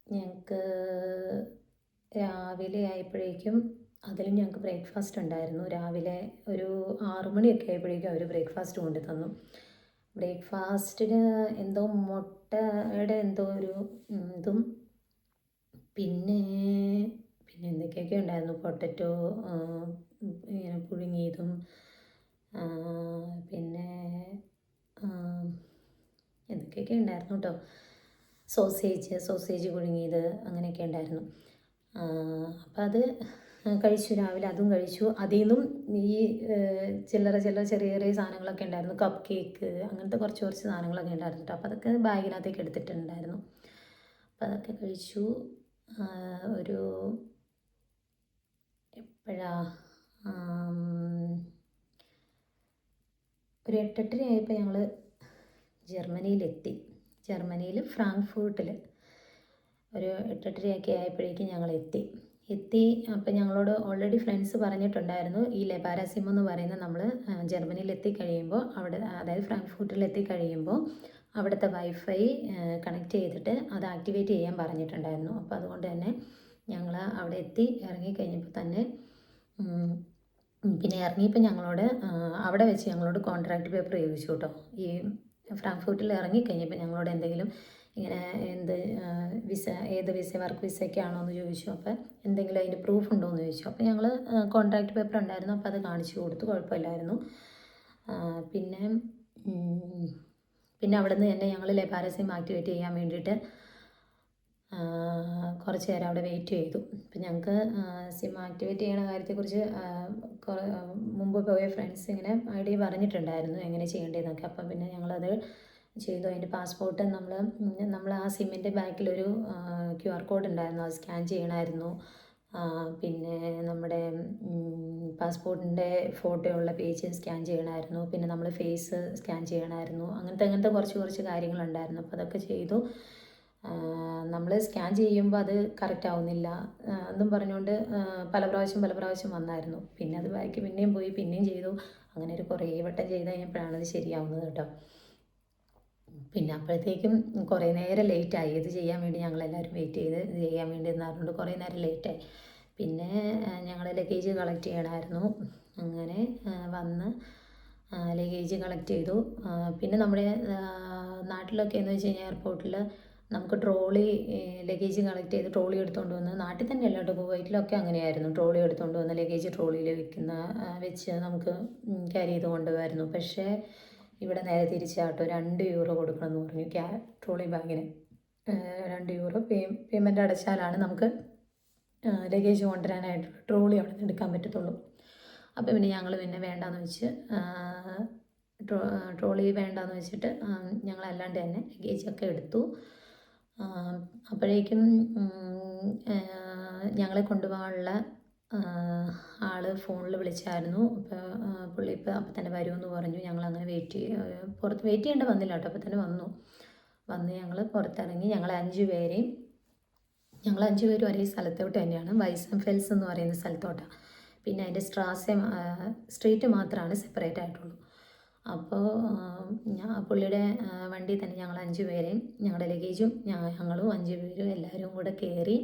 ഞങ്ങൾക്ക് രാവിലെ ആയപ്പോഴേക്കും അതിൽ എന്തായാലും ഞങ്ങൾക്ക് ബ്രേക്ക്ഫാസ്റ്റ് ഉണ്ടായിരുന്നു. രാവിലെ ഒരു 6 മണിയൊക്കെ ആയപ്പോഴേക്കും അവർ ബ്രേക്ക്ഫാസ്റ്റ് കൊണ്ടു തന്നു. ബ്രേക്ക്ഫാസ്റ്റിന് എന്തോ മുട്ടയുടെ എന്തോ ഒരു ഇതും പിന്നെ പിന്നെ എന്തൊക്കെയൊക്കെ ഉണ്ടായിരുന്നു. പൊട്ടറ്റോ ഇങ്ങനെ പുഴുങ്ങിയതും പിന്നെ എന്തൊക്കെയൊക്കെ ഉണ്ടായിരുന്നു കേട്ടോ. സോസേജ് പുഴുങ്ങിയത് അങ്ങനെയൊക്കെ ഉണ്ടായിരുന്നു. അപ്പം അത് കഴിച്ചു. രാവിലെ അതും കഴിച്ചു. അതിൽ നിന്നും ഈ ചില്ലറ ചെറിയ ചെറിയ സാധനങ്ങളൊക്കെ ഉണ്ടായിരുന്നു. കപ്പ് കേക്ക് അങ്ങനത്തെ കുറച്ച് സാധനങ്ങളൊക്കെ ഉണ്ടായിരുന്നു കേട്ടോ. അപ്പോൾ അതൊക്കെ ബാഗിനകത്തേക്ക് എടുത്തിട്ടുണ്ടായിരുന്നു. അപ്പം അതൊക്കെ കഴിച്ചു. ഒരു എപ്പോഴാണ് ഒരു 8:30 ആയപ്പോൾ ഞങ്ങൾ ജർമ്മനിയിലെത്തി. ജർമ്മനിയിൽ ഫ്രാങ്ക്ഫൂർട്ടിൽ ഒരു 8:30 ഒക്കെ ആയപ്പോഴേക്കും ഞങ്ങൾ എത്തി. അപ്പം ഞങ്ങളോട് ഓൾറെഡി ഫ്രണ്ട്സ് പറഞ്ഞിട്ടുണ്ടായിരുന്നു, ഈ ലെബാരസിം എന്ന് പറയുന്ന നമ്മൾ ജർമ്മനിയിൽ എത്തിക്കഴിയുമ്പോൾ അവിടെ, അതായത് ഫ്രാങ്ക്ഫൂർട്ടിൽ എത്തിക്കഴിയുമ്പോൾ അവിടുത്തെ വൈഫൈ കണക്ട് ചെയ്തിട്ട് അത് ആക്ടിവേറ്റ് ചെയ്യാൻ പറഞ്ഞിട്ടുണ്ടായിരുന്നു. അപ്പോൾ അതുകൊണ്ട് തന്നെ ഞങ്ങൾ അവിടെ എത്തി. ഇറങ്ങിക്കഴിഞ്ഞപ്പോൾ തന്നെ പിന്നെ ഇറങ്ങിയപ്പോൾ ഞങ്ങളോട് അവിടെ വെച്ച് ഞങ്ങളോട് കോൺട്രാക്റ്റ് പേപ്പർ ചോദിച്ചു കേട്ടോ. ഈ ഫ്രാങ്ക്ഫൂർട്ടിൽ ഇറങ്ങിക്കഴിഞ്ഞപ്പോൾ ഞങ്ങളോട് എന്തെങ്കിലും ഇങ്ങനെ ഏത് വിസ, വർക്ക് വിസയൊക്കെ ആണോ എന്ന് ചോദിച്ചു. അപ്പോൾ എന്തെങ്കിലും അതിൻ്റെ പ്രൂഫ് ഉണ്ടോ എന്ന് ചോദിച്ചു. അപ്പോൾ ഞങ്ങൾ കോൺട്രാക്റ്റ് പേപ്പർ ഉണ്ടായിരുന്നു, അപ്പോൾ അത് കാണിച്ചു കൊടുത്തു. കുഴപ്പമില്ലായിരുന്നു. പിന്നെ അവിടെ നിന്ന് തന്നെ ഞങ്ങൾ ലെബാരസിം ആക്ടിവേറ്റ് ചെയ്യാൻ വേണ്ടിയിട്ട് കുറച്ച് നേരം അവിടെ വെയിറ്റ് ചെയ്തു. അപ്പം ഞങ്ങൾക്ക് സിം ആക്ടിവേറ്റ് ചെയ്യുന്ന കാര്യത്തെക്കുറിച്ച് മുമ്പ് പോയ ഫ്രണ്ട്സ് ഇങ്ങനെ ഐഡിയ പറഞ്ഞിട്ടുണ്ടായിരുന്നു എങ്ങനെ ചെയ്യേണ്ടതെന്നൊക്കെ. അപ്പം പിന്നെ ഞങ്ങളത് ചെയ്തു. അതിൻ്റെ പാസ്പോർട്ട് നമ്മൾ ആ സിമ്മിൻ്റെ ബാക്കിലൊരു QR കോഡ് ഉണ്ടായിരുന്നു, അത് സ്കാൻ ചെയ്യണമായിരുന്നു. പിന്നെ നമ്മുടെ പാസ്പോർട്ടിൻ്റെ ഫോട്ടോ ഉള്ള പേജ് സ്കാൻ ചെയ്യണമായിരുന്നു. പിന്നെ നമ്മൾ ഫേസ് സ്കാൻ ചെയ്യണമായിരുന്നു. അങ്ങനത്തെ കുറച്ച് കാര്യങ്ങളുണ്ടായിരുന്നു. അപ്പോൾ അതൊക്കെ ചെയ്തു. നമ്മൾ സ്കാൻ ചെയ്യുമ്പോൾ അത് കറക്റ്റ് ആവുന്നില്ല എന്നും പറഞ്ഞുകൊണ്ട് പല പ്രാവശ്യം വന്നായിരുന്നു. പിന്നെ അത് ബാക്കി പിന്നെയും പോയി പിന്നെയും ചെയ്തു. അങ്ങനെ ഒരു കുറേ വട്ടം ചെയ്ത് കഴിഞ്ഞപ്പോഴാണ് അത് ശരിയാവുന്നത് കേട്ടോ. പിന്നെ അപ്പോഴത്തേക്കും കുറേ നേരം ലേറ്റായി. ഇത് ചെയ്യാൻ വേണ്ടി ഞങ്ങളെല്ലാവരും വെയിറ്റ് ചെയ്ത് ഇത് ചെയ്യാൻ വേണ്ടി എന്നറിഞ്ഞുകൊണ്ട് കുറേ നേരം ലേറ്റായി. പിന്നെ ഞങ്ങൾ ലഗേജ് കളക്ട് ചെയ്യണമായിരുന്നു. അങ്ങനെ വന്ന് ലഗേജ് കളക്ട് ചെയ്തു. പിന്നെ നമ്മുടെ നാട്ടിലൊക്കെ എന്ന് വെച്ച് കഴിഞ്ഞാൽ എയർപോർട്ടിൽ നമുക്ക് ലഗേജ് കളക്ട് ചെയ്ത് ട്രോളി എടുത്തുകൊണ്ട് വന്ന്, നാട്ടിൽ തന്നെയല്ല കേട്ടോ, കുവൈറ്റിലൊക്കെ അങ്ങനെയായിരുന്നു. ട്രോളി എടുത്തുകൊണ്ട് വന്ന് ലഗേജ് ട്രോളിയിൽ വെച്ച് നമുക്ക് ക്യാരി ചെയ്ത് കൊണ്ടുപോകായിരുന്നു. പക്ഷേ ഇവിടെ നേരെ തിരിച്ചാട്ടോ, €2 കൊടുക്കണമെന്ന് പറഞ്ഞു ട്രോളി ബാഗിന്. €2 പേയ്മെൻറ്റ് അടച്ചാലാണ് നമുക്ക് ലഗേജ് കൊണ്ടുവരാനായിട്ട് ട്രോളി അവിടെ നിന്ന് എടുക്കാൻ പറ്റത്തുള്ളൂ. അപ്പോൾ പിന്നെ ഞങ്ങൾ വേണ്ടാന്ന് വെച്ച് ട്രോളി വേണ്ടാന്ന് വെച്ചിട്ട് ഞങ്ങളല്ലാണ്ട് തന്നെ ലഗേജൊക്കെ എടുത്തു. അപ്പോഴേക്കും ഞങ്ങളെ കൊണ്ടുപോകാനുള്ള ആൾ ഫോണിൽ വിളിച്ചായിരുന്നു. അപ്പോൾ പുള്ളി അപ്പം തന്നെ വരുമെന്ന് പറഞ്ഞു. ഞങ്ങളങ്ങനെ പുറത്ത് വെയിറ്റ് ചെയ്യേണ്ട വന്നില്ല കേട്ടോ. അപ്പോൾ തന്നെ വന്ന് ഞങ്ങൾ പുറത്തിറങ്ങി. ഞങ്ങൾ 5 പേരും ഒരേ സ്ഥലത്തോട്ട് തന്നെയാണ്, വൈസൻഫെൽസ് എന്ന് പറയുന്ന സ്ഥലത്തോട്ടാണ്. പിന്നെ അതിൻ്റെ സ്ട്രീറ്റ് മാത്രമാണ് സെപ്പറേറ്റ് ആയിട്ടുള്ളൂ. അപ്പോൾ പുള്ളിയുടെ വണ്ടിയിൽ തന്നെ ഞങ്ങൾ 5 പേരെയും ഞങ്ങളുടെ ലഗേജും ഞങ്ങളും 5 പേരും എല്ലാവരും കൂടെ കയറി.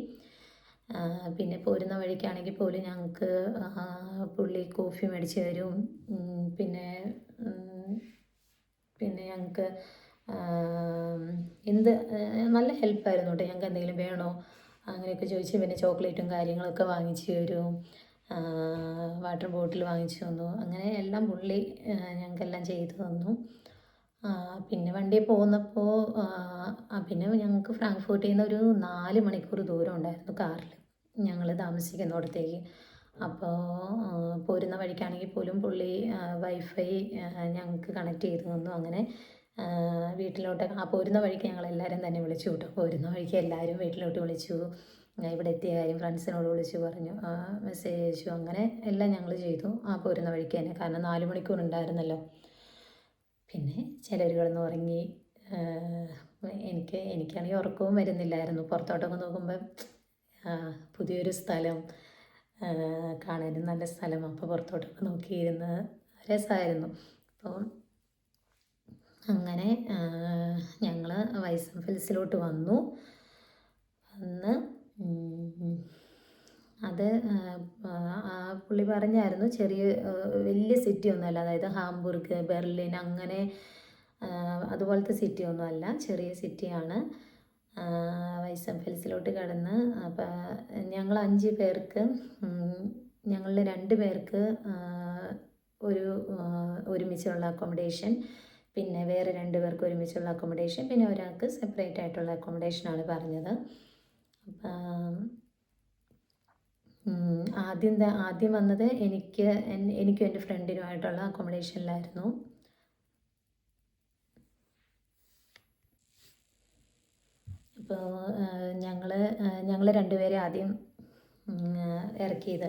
പിന്നെ പോരുന്ന വഴിക്കാണെങ്കിൽ പോലും ഞങ്ങൾക്ക് പുള്ളി കോഫി മേടിച്ച് തരും. പിന്നെ ഞങ്ങൾക്ക് നല്ല ഹെൽപ്പായിരുന്നു കേട്ടോ. ഞങ്ങൾക്ക് എന്തെങ്കിലും വേണോ അങ്ങനെയൊക്കെ ചോദിച്ച് പിന്നെ ചോക്ലേറ്റും കാര്യങ്ങളൊക്കെ വാങ്ങിച്ച് തരും. വാട്ടർ ബോട്ടിൽ വാങ്ങിച്ചു തന്നു. അങ്ങനെ എല്ലാം പുള്ളി ഞങ്ങൾക്കെല്ലാം ചെയ്തു തന്നു. പിന്നെ വണ്ടിയിൽ പോന്നപ്പോൾ പിന്നെ ഞങ്ങൾക്ക് ഫ്രാങ്ക്ഫൂർട്ടിൽ നിന്ന് ഒരു 4 മണിക്കൂർ ദൂരം ഉണ്ടായിരുന്നു കാറിൽ ഞങ്ങൾ താമസിക്കുന്നിടത്തേക്ക്. അപ്പോൾ പോരുന്ന വഴിക്കാണെങ്കിൽ പോലും പുള്ളി വൈഫൈ ഞങ്ങൾക്ക് കണക്ട് ചെയ്ത് തന്നു. അങ്ങനെ വീട്ടിലോട്ട് പോരുന്ന വഴിക്ക് ഞങ്ങളെല്ലാവരും തന്നെ വിളിച്ചു കേട്ടോ. പോരുന്ന വഴിക്ക് എല്ലാവരും വീട്ടിലോട്ട് വിളിച്ചു. ഇവിടെ എത്തിയ കാര്യം ഫ്രണ്ട്സിനോട് വിളിച്ച് പറഞ്ഞു, മെസ്സേജ് അയച്ചു. അങ്ങനെ എല്ലാം ഞങ്ങൾ ചെയ്തു പോരുന്ന വഴിക്ക് തന്നെ. കാരണം 4 മണിക്കൂർ ഉണ്ടായിരുന്നല്ലോ. പിന്നെ ചിലർ കിടന്നുറങ്ങി. എനിക്കാണെങ്കിൽ ഉറക്കവും വരുന്നില്ലായിരുന്നു. പുറത്തോട്ടൊക്കെ നോക്കുമ്പോൾ പുതിയൊരു സ്ഥലം, കാണാനും നല്ല സ്ഥലം. അപ്പോൾ പുറത്തോട്ടൊക്കെ നോക്കിയിരുന്ന് രസമായിരുന്നു. അപ്പോൾ അങ്ങനെ ഞങ്ങൾ വൈസൻഫെൽസിലോട്ട് വന്ന് അത് പുള്ളി പറഞ്ഞായിരുന്നു ചെറിയ വലിയ സിറ്റി ഒന്നുമല്ല, അതായത് ഹാംബുർഗ്, ബെർലിൻ അങ്ങനെ അതുപോലത്തെ സിറ്റി ഒന്നും അല്ല, ചെറിയ സിറ്റിയാണ്. വൈസംഫെൽസിലോട്ട് കടന്ന് അപ്പം ഞങ്ങൾ 5 പേർക്ക്, ഞങ്ങളിൽ 2 പേർക്ക് ഒരു ഒരുമിച്ചുള്ള അക്കോമഡേഷൻ, പിന്നെ വേറെ 2 പേർക്ക് ഒരുമിച്ചുള്ള അക്കോമഡേഷൻ, പിന്നെ ഒരാൾക്ക് സെപ്പറേറ്റ് ആയിട്ടുള്ള അക്കോമഡേഷനാണ് പറഞ്ഞത്. അപ്പം ആദ്യം വന്നത് എനിക്കും എൻ്റെ ഫ്രണ്ടിനുമായിട്ടുള്ള അക്കോമഡേഷനിലായിരുന്നു. അപ്പോൾ ഞങ്ങൾ 2 പേരെ ആദ്യം ഇറക്കിയത്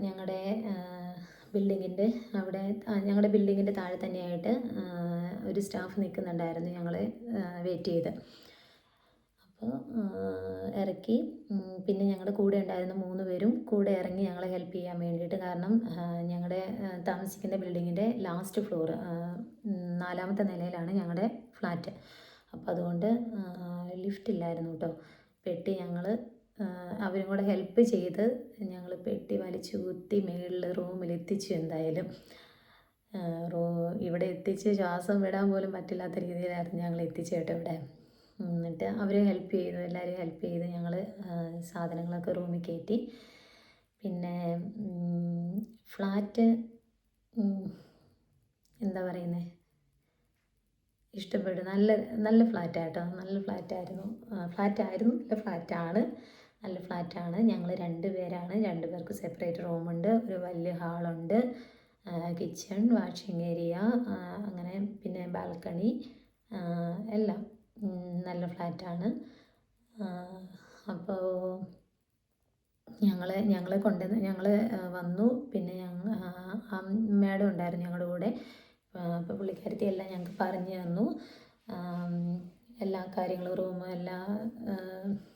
ഞങ്ങളുടെ ബിൽഡിങ്ങിൻ്റെ അവിടെ, ഞങ്ങളുടെ ബിൽഡിങ്ങിൻ്റെ താഴെ തന്നെയായിട്ട് ഒരു സ്റ്റാഫ് നിൽക്കുന്നുണ്ടായിരുന്നു ഞങ്ങളെ വെയിറ്റ് ചെയ്ത്. അപ്പോൾ ഇറക്കി. പിന്നെ ഞങ്ങളുടെ കൂടെ ഉണ്ടായിരുന്ന 3 പേരും കൂടെ ഇറങ്ങി ഞങ്ങളെ ഹെൽപ്പ് ചെയ്യാൻ വേണ്ടിയിട്ട്. കാരണം ഞങ്ങളുടെ താമസിക്കുന്ന ബിൽഡിങ്ങിൻ്റെ ലാസ്റ്റ് ഫ്ലോർ 4ാമത്തെ നിലയിലാണ് ഞങ്ങളുടെ ഫ്ലാറ്റ്. അപ്പോൾ അതുകൊണ്ട് ലിഫ്റ്റ് ഇല്ലായിരുന്നു കേട്ടോ. പെട്ടി അവരും കൂടെ ഹെൽപ്പ് ചെയ്ത് ഞങ്ങൾ പെട്ടി വലിച്ചു കുത്തി മുകളിൽ റൂമിലെത്തിച്ചു. എന്തായാലും ഇവിടെ എത്തിച്ച് ശ്വാസം വിടാൻ പോലും പറ്റില്ലാത്ത രീതിയിലായിരുന്നു ഞങ്ങൾ എത്തിച്ചു കേട്ടോ ഇവിടെ. എന്നിട്ട് അവരെ ഹെൽപ്പ് ചെയ്തു, എല്ലാവരെയും ഹെൽപ്പ് ചെയ്ത് ഞങ്ങൾ സാധനങ്ങളൊക്കെ റൂമിൽ കയറ്റി. പിന്നെ ഫ്ലാറ്റ് എന്താ പറയുന്നത്, ഇഷ്ടപ്പെട്ടു. നല്ല ഫ്ലാറ്റാട്ടോ, നല്ല ഫ്ലാറ്റായിരുന്നു. നല്ല ഫ്ലാറ്റാണ്, നല്ല ഫ്ലാറ്റാണ്. ഞങ്ങൾ 2 പേരാണ്, 2 പേർക്ക് സെപ്പറേറ്റ് റൂമുണ്ട്, ഒരു വലിയ ഹാളുണ്ട്, കിച്ചൺ, വാഷിംഗ് ഏരിയ, അങ്ങനെ പിന്നെ ബാൽക്കണി, എല്ലാം നല്ല ഫ്ലാറ്റാണ്. അപ്പോൾ ഞങ്ങൾ വന്നു. പിന്നെ മാഡം ഉണ്ടായിരുന്നു ഞങ്ങളുടെ കൂടെ. അപ്പോൾ പുള്ളിക്കാരത്തി എല്ലാം ഞങ്ങൾക്ക് പറഞ്ഞു തന്നു, എല്ലാ കാര്യങ്ങളും, റൂം, എല്ലാ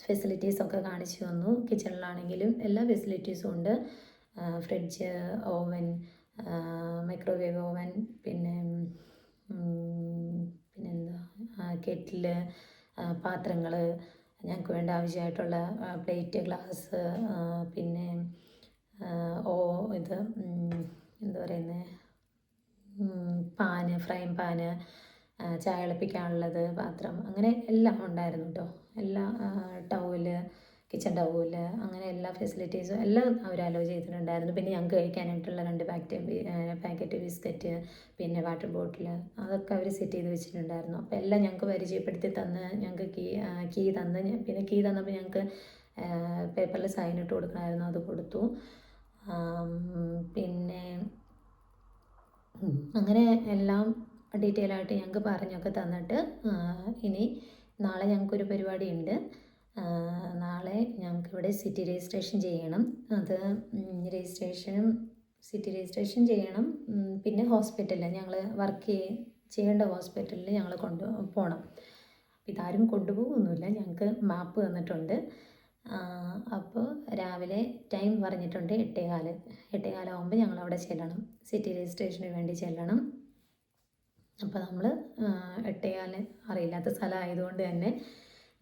ഫെസിലിറ്റീസൊക്കെ കാണിച്ചു തന്നു. കിച്ചണിലാണെങ്കിലും എല്ലാ ഫെസിലിറ്റീസും ഉണ്ട്. ഫ്രിഡ്ജ്, ഓവൻ, മൈക്രോവേവ് ഓവൻ, പിന്നെന്താ കെറ്റില്, പാത്രങ്ങൾ, ഞങ്ങൾക്ക് വേണ്ട ആവശ്യമായിട്ടുള്ള പ്ലേറ്റ്, ഗ്ലാസ്, പിന്നെ ഇത് എന്താ പറയുന്നത്, പാന്, ഫ്രൈങ് പാന്, ചായ തിളപ്പിക്കാനുള്ളത് പാത്രം, അങ്ങനെ എല്ലാം ഉണ്ടായിരുന്നു കേട്ടോ. എല്ലാ ടവല്, കിച്ചൺ ടവല്, അങ്ങനെ എല്ലാ ഫെസിലിറ്റീസും എല്ലാം അവർ അലോ ചെയ്തിട്ടുണ്ടായിരുന്നു. പിന്നെ ഞങ്ങൾക്ക് കഴിക്കാനായിട്ടുള്ള 2 പാക്കറ്റ് ബിസ്ക്കറ്റ്, പിന്നെ വാട്ടർ ബോട്ടിൽ, അതൊക്കെ അവർ സെറ്റ് ചെയ്ത് വെച്ചിട്ടുണ്ടായിരുന്നു. അപ്പോൾ എല്ലാം ഞങ്ങൾക്ക് പരിചയപ്പെടുത്തി തന്ന്, ഞങ്ങൾക്ക് കീ തന്ന്. പിന്നെ കീ തന്നപ്പോൾ ഞങ്ങൾക്ക് പേപ്പറിൽ സൈൻ ഇട്ട് കൊടുക്കണമായിരുന്നു, അത് കൊടുത്തു. പിന്നെ അങ്ങനെ എല്ലാം ഡീറ്റെയിൽ ആയിട്ട് ഞങ്ങൾക്ക് പറഞ്ഞൊക്കെ തന്നിട്ട്, ഇനി നാളെ ഞങ്ങൾക്കൊരു പരിപാടി ഉണ്ട്. നാളെ ഞങ്ങൾക്കിവിടെ സിറ്റി രജിസ്ട്രേഷൻ ചെയ്യണം. അത് സിറ്റി രജിസ്ട്രേഷൻ ചെയ്യണം. പിന്നെ ഹോസ്പിറ്റലിൽ ഞങ്ങൾ ചെയ്യേണ്ട ഹോസ്പിറ്റലിൽ ഞങ്ങൾ പോകണം. ഇതാരും കൊണ്ടുപോകുമൊന്നുമില്ല, ഞങ്ങൾക്ക് മാപ്പ് തന്നിട്ടുണ്ട്. അപ്പോൾ രാവിലെ ടൈം പറഞ്ഞിട്ടുണ്ട് 8:15 ആകുമ്പോൾ ഞങ്ങളവിടെ ചെല്ലണം, സിറ്റി രജിസ്ട്രേഷന് വേണ്ടി ചെല്ലണം. അപ്പോൾ നമ്മൾ 8:15 അറിയില്ലാത്ത സ്ഥലമായതുകൊണ്ട് തന്നെ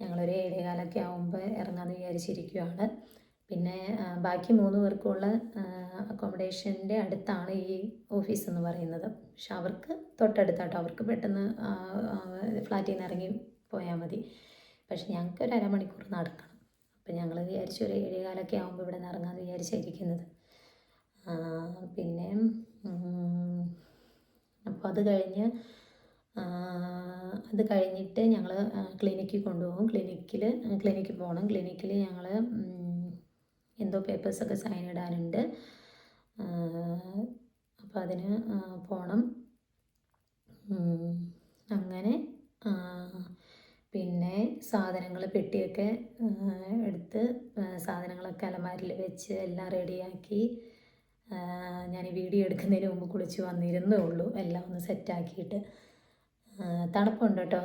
ഞങ്ങളൊരു 7:15 ആകുമ്പോൾ ഇറങ്ങാമെന്ന് വിചാരിച്ചിരിക്കുകയാണ്. പിന്നെ ബാക്കി 3 പേർക്കുള്ള അക്കോമഡേഷൻ്റെ അടുത്താണ് ഈ ഓഫീസ് എന്ന് പറയുന്നത്. പക്ഷെ അവർക്ക് തൊട്ടടുത്താട്ടോ, അവർക്ക് പെട്ടെന്ന് ഫ്ലാറ്റിൽ നിന്ന് ഇറങ്ങി പോയാൽ മതി. പക്ഷെ ഞങ്ങൾക്ക് ഒരു അരമണിക്കൂർ നടക്കണം. അപ്പം ഞങ്ങൾ വിചാരിച്ചു ഒരു 7:15 ആകുമ്പോൾ ഇവിടെ നിന്ന് ഇറങ്ങാമെന്ന് വിചാരിച്ചിരിക്കുന്നത്. പിന്നെ അപ്പോൾ അത് കഴിഞ്ഞിട്ട് ഞങ്ങൾ ക്ലിനിക്കിൽ കൊണ്ടുപോകും. ക്ലിനിക്കിൽ പോകണം. ക്ലിനിക്കിൽ ഞങ്ങൾ എന്തോ പേപ്പേഴ്സൊക്കെ സൈൻ ഇടാനുണ്ട്. അപ്പോൾ അതിന് പോകണം. അങ്ങനെ പിന്നെ സാധനങ്ങൾ, പെട്ടിയൊക്കെ എടുത്ത് സാധനങ്ങളൊക്കെ അലമാരിൽ വെച്ച് എല്ലാം റെഡിയാക്കി. ഞാൻ ഈ വീഡിയോ എടുക്കുന്നതിന് മുമ്പ് കുളിച്ച് വന്നിരുന്നേ ഉള്ളൂ, എല്ലാം ഒന്ന് സെറ്റാക്കിയിട്ട്. തണുപ്പുണ്ട് കേട്ടോ,